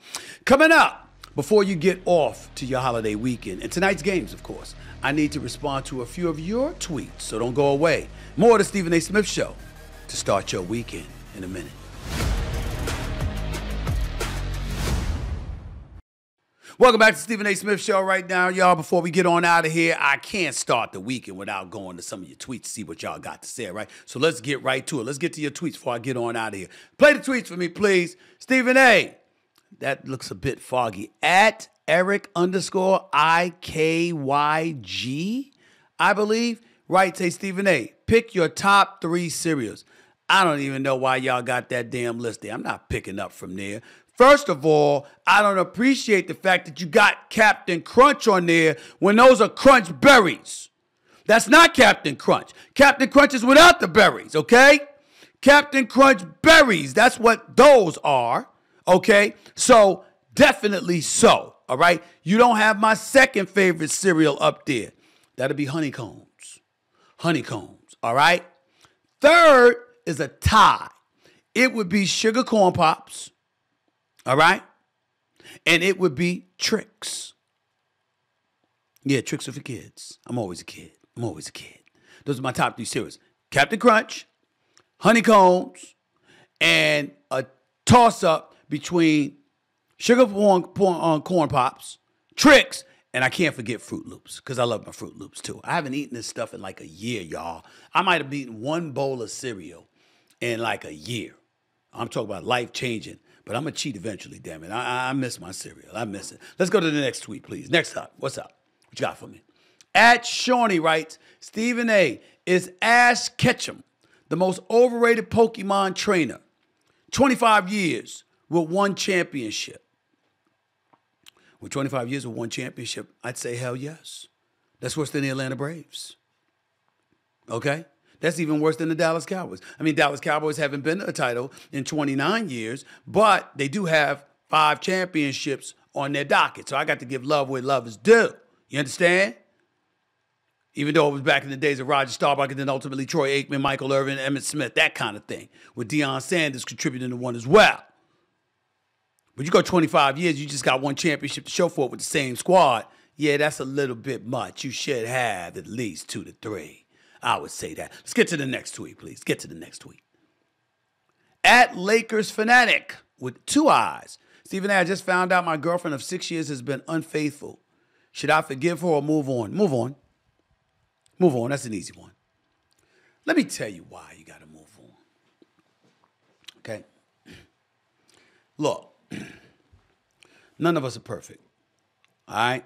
Coming up, before you get off to your holiday weekend, and tonight's games, of course, I need to respond to a few of your tweets, so don't go away. More of the Stephen A. Smith Show to start your weekend in a minute. Welcome back to Stephen A. Smith Show right now, y'all. Before we get on out of here, I can't start the weekend without going to some of your tweets to see what y'all got to say, right? So let's get right to it. Let's get to your tweets before I get on out of here. Play the tweets for me, please. Stephen A. That looks a bit foggy. At Eric_IKYG, I believe, writes, hey, Stephen A., pick your top 3 cereals. I don't even know why y'all got that damn list there. I'm not picking up from there. First of all, I don't appreciate the fact that you got Captain Crunch on there when those are Crunch berries. That's not Captain Crunch. Captain Crunch is without the berries, okay? Captain Crunch berries, that's what those are, okay? So, definitely so, all right? You don't have my second favorite cereal up there. That'll be honeycombs. Honeycombs, all right? Third is a tie. It would be sugar corn pops. All right? And it would be Tricks. Yeah, Tricks are for kids. I'm always a kid. Those are my top 3 cereals. Captain Crunch, Honeycombs, and a toss-up between sugar corn pops, Tricks, and I can't forget Fruit Loops, because I love my Fruit Loops, too. I haven't eaten this stuff in like a year, y'all. I might have eaten one bowl of cereal in like a year. I'm talking about life-changing. But I'm going to cheat eventually, damn it. I miss my cereal. I miss it. Let's go to the next tweet, please. Next up. What's up? What you got for me? At Shawnee writes, Stephen A., is Ash Ketchum the most overrated Pokemon trainer? 25 years with 1 championship. With 25 years with 1 championship, I'd say hell yes. That's worse than the Atlanta Braves. Okay? That's even worse than the Dallas Cowboys. I mean, Dallas Cowboys haven't been to a title in 29 years, but they do have 5 championships on their docket. So I got to give love where love is due. You understand? Even though it was back in the days of Roger Staubach and then ultimately Troy Aikman, Michael Irvin, Emmitt Smith, that kind of thing, with Deion Sanders contributing to one as well. But you go 25 years, you just got 1 championship to show for it with the same squad. Yeah, that's a little bit much. You should have at least 2 to 3. I would say that. Let's get to the next tweet, please. Get to the next tweet. At Lakers Fanatic with 2 eyes. Stephen A., I just found out my girlfriend of 6 years has been unfaithful. Should I forgive her or move on? Move on. Move on. That's an easy one. Let me tell you why you got to move on. Okay? Look, none of us are perfect. All right?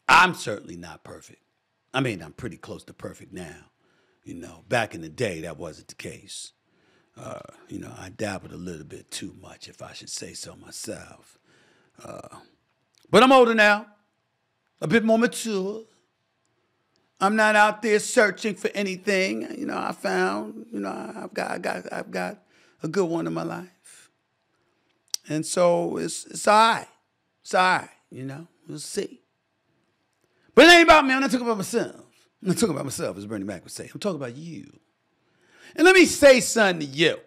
I'm certainly not perfect. I mean, I'm pretty close to perfect now. You know, back in the day, that wasn't the case. I dabbled a little bit too much, if I should say so myself. But I'm older now, a bit more mature. I'm not out there searching for anything. You know, I found, I've got a good one in my life. And so it's all right. It's all right, you know. We'll see. But it ain't about me. I'm not talking about myself. I'm not talking about myself, as Bernie Mac would say. I'm talking about you. And let me say something to you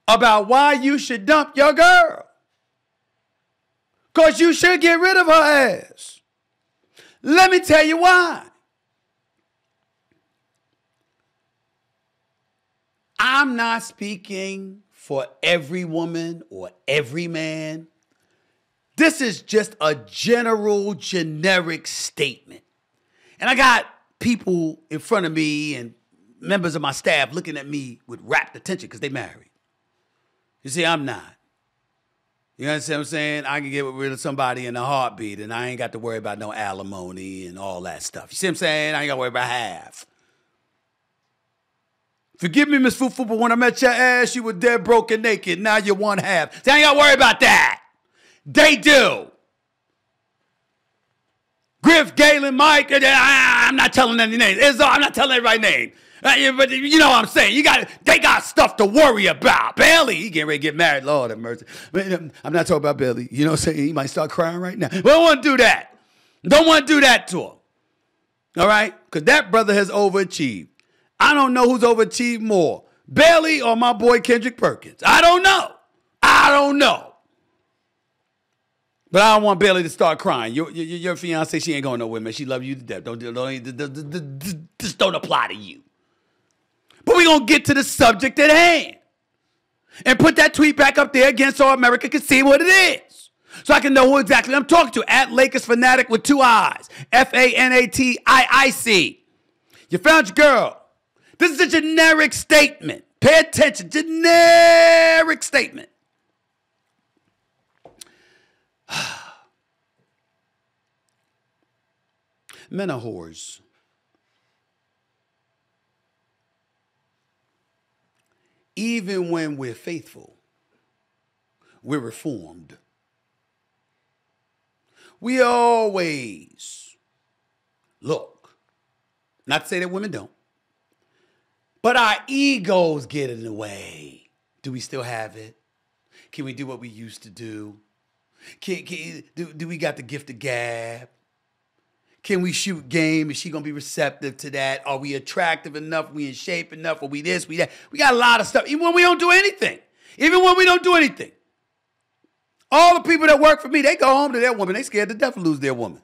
about why you should dump your girl. Because you should get rid of her ass. Let me tell you why. I'm not speaking for every woman or every man. This is just a general, generic statement. And I got people in front of me and members of my staff looking at me with rapt attention because they married. You see, I'm not. You understand what I'm saying? I can get rid of somebody in a heartbeat and I ain't got to worry about no alimony and all that stuff. You see what I'm saying? I ain't got to worry about half. Forgive me, Miss Fufu, but when I met your ass, you were dead, broke, and naked. Now you're one half. See, I ain't got to worry about that. They do. Griff, Galen, Mike, I'm not telling any names. Izzo, I'm not telling everybody's name. But you know what I'm saying. They got stuff to worry about. Bailey, he getting ready to get married. Lord have mercy. I'm not talking about Bailey. You know what I'm saying? He might start crying right now. We don't want to do that. Don't want to do that to him. All right? Because that brother has overachieved. I don't know who's overachieved more, Bailey or my boy Kendrick Perkins. I don't know. But I don't want Bailey to start crying. Your fiance, she ain't going nowhere, man. She love you to death. Just don't apply to you. But we're going to get to the subject at hand. And put that tweet back up there again so America can see what it is. So I can know who exactly I'm talking to. At Lakers Fanatic with 2 I's. FANATIIC. You found your girl. This is a generic statement. Pay attention. Generic statement. Men are whores. Even when we're faithful, we're reformed. We always look. Not to say that women don't. But our egos get in the way. Do we still have it? Can we do what we used to do? Do we got the gift of gab? Can we shoot game? Is she going to be receptive to that? Are we attractive enough? We in shape enough? Are we this, we that? We got a lot of stuff. Even when we don't do anything. All the people that work for me, they go home to their woman. They scared to death to lose their woman.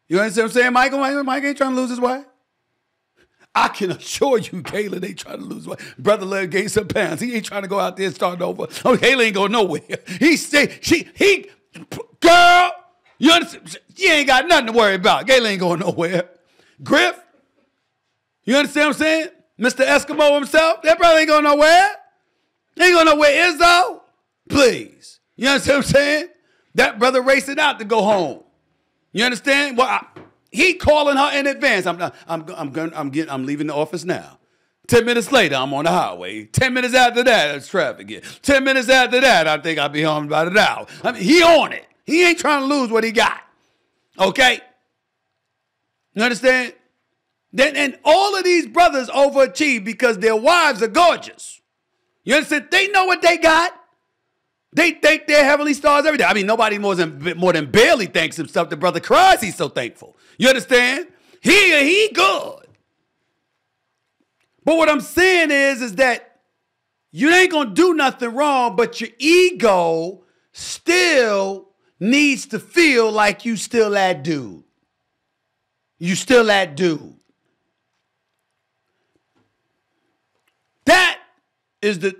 You understand what I'm saying, Michael? Mike ain't trying to lose his wife. I can assure you, Galen ain't trying to lose weight. Brother Larry gained some pounds. He ain't trying to go out there and start over. Oh, Galen ain't going nowhere. Girl, you understand? She ain't got nothing to worry about. Galen ain't going nowhere. Griff, you understand what I'm saying? Mr. Eskimo himself, that brother ain't going nowhere. He ain't going nowhere. Izzo, please. You understand what I'm saying? That brother racing out to go home. You understand? Well, he calling her in advance. I'm leaving the office now. 10 minutes later, I'm on the highway. 10 minutes after that, there's traffic again. 10 minutes after that, I think I'll be home about an hour. I mean, he on it. He ain't trying to lose what he got. Okay? You understand? And all of these brothers overachieve because their wives are gorgeous. You understand? They know what they got. They think they're heavenly stars every day. I mean, nobody more than barely thanks himself. The brother cries, he's so thankful. You understand? He good. But what I'm saying is that you ain't going to do nothing wrong, but your ego still needs to feel like you still that dude. You still that dude.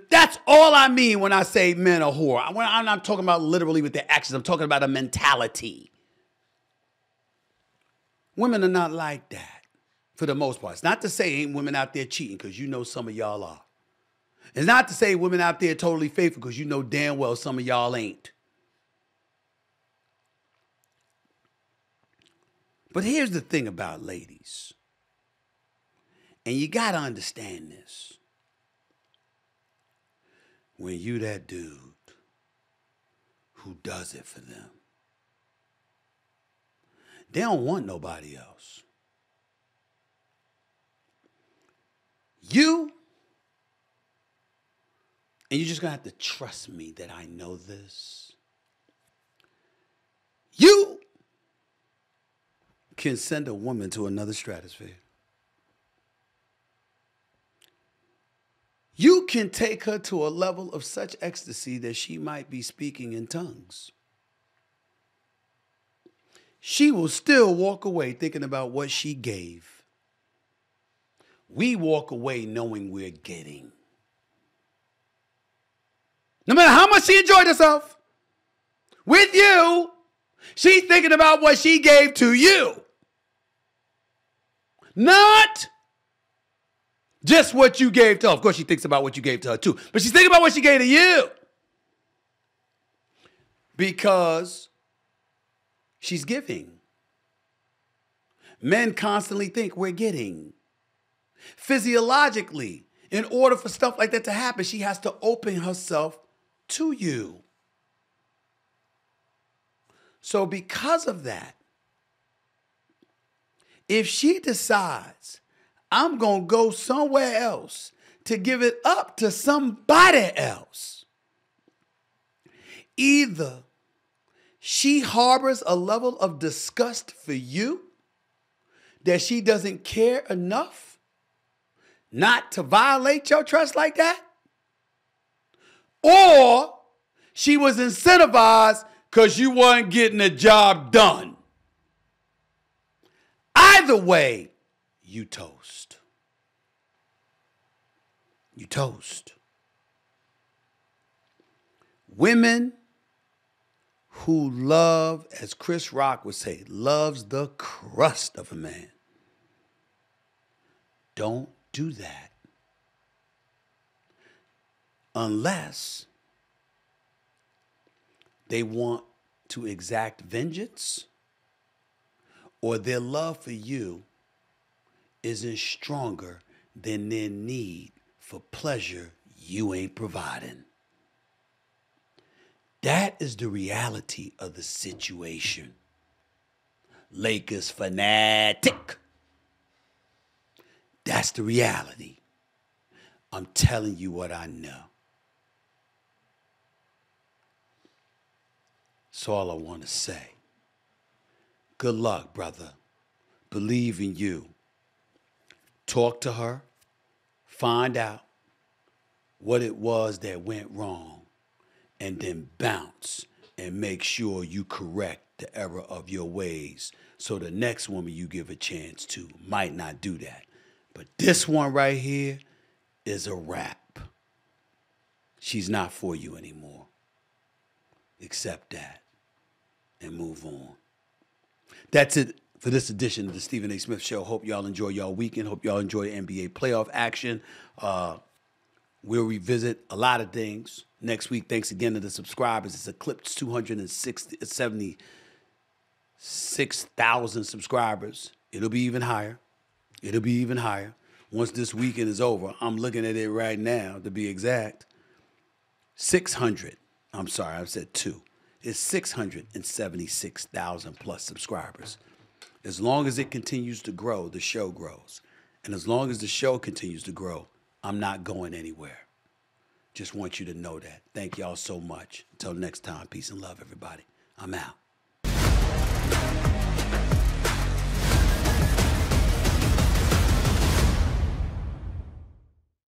That's all I mean when I say men are whore. I'm not talking about literally with their actions. I'm talking about a mentality. Women are not like that for the most part. It's not to say ain't women out there cheating, because you know some of y'all are. It's not to say women out there totally faithful, because you know damn well some of y'all ain't. But here's the thing about ladies. And you got to understand this. When you that dude who does it for them, they don't want nobody else. You And you're just going to have to trust me that I know this. You can send a woman to another stratosphere. You can take her to a level of such ecstasy that she might be speaking in tongues. She will still walk away thinking about what she gave. We walk away knowing we're getting. No matter how much she enjoyed herself with you, she's thinking about what she gave to you. Not just what you gave to her. Of course, she thinks about what you gave to her too. But she's thinking about what she gave to you. Because she's giving. Men constantly think we're getting. Physiologically, in order for stuff like that to happen, she has to open herself to you. So because of that, if she decides I'm going to go somewhere else to give it up to somebody else, either she harbors a level of disgust for you that she doesn't care enough not to violate your trust like that, or she was incentivized because you weren't getting the job done. Either way, you toast. You toast. Women who love, as Chris Rock would say, loves the crust of a man. Don't do that. Unless they want to exact vengeance or their love for you isn't stronger than their need for pleasure you ain't providing. That is the reality of the situation. Lakers fanatic. That's the reality. I'm telling you what I know. That's all I want to say. Good luck, brother. Believe in you. Talk to her. Find out what it was that went wrong. And then bounce and make sure you correct the error of your ways so the next woman you give a chance to might not do that. But this one right here is a wrap. She's not for you anymore. Accept that and move on. That's it for this edition of the Stephen A. Smith Show. Hope y'all enjoy y'all weekend. Hope y'all enjoy NBA playoff action. We'll revisit a lot of things next week. Thanks again to the subscribers. It's eclipsed 276,000 subscribers. It'll be even higher. It'll be even higher. Once this weekend is over, I'm looking at it right now, to be exact. 600. I'm sorry, I said 2. It's 676,000 plus subscribers. As long as it continues to grow, the show grows. And as long as the show continues to grow, I'm not going anywhere. Just want you to know that. Thank y'all so much. Until next time, peace and love, everybody. I'm out.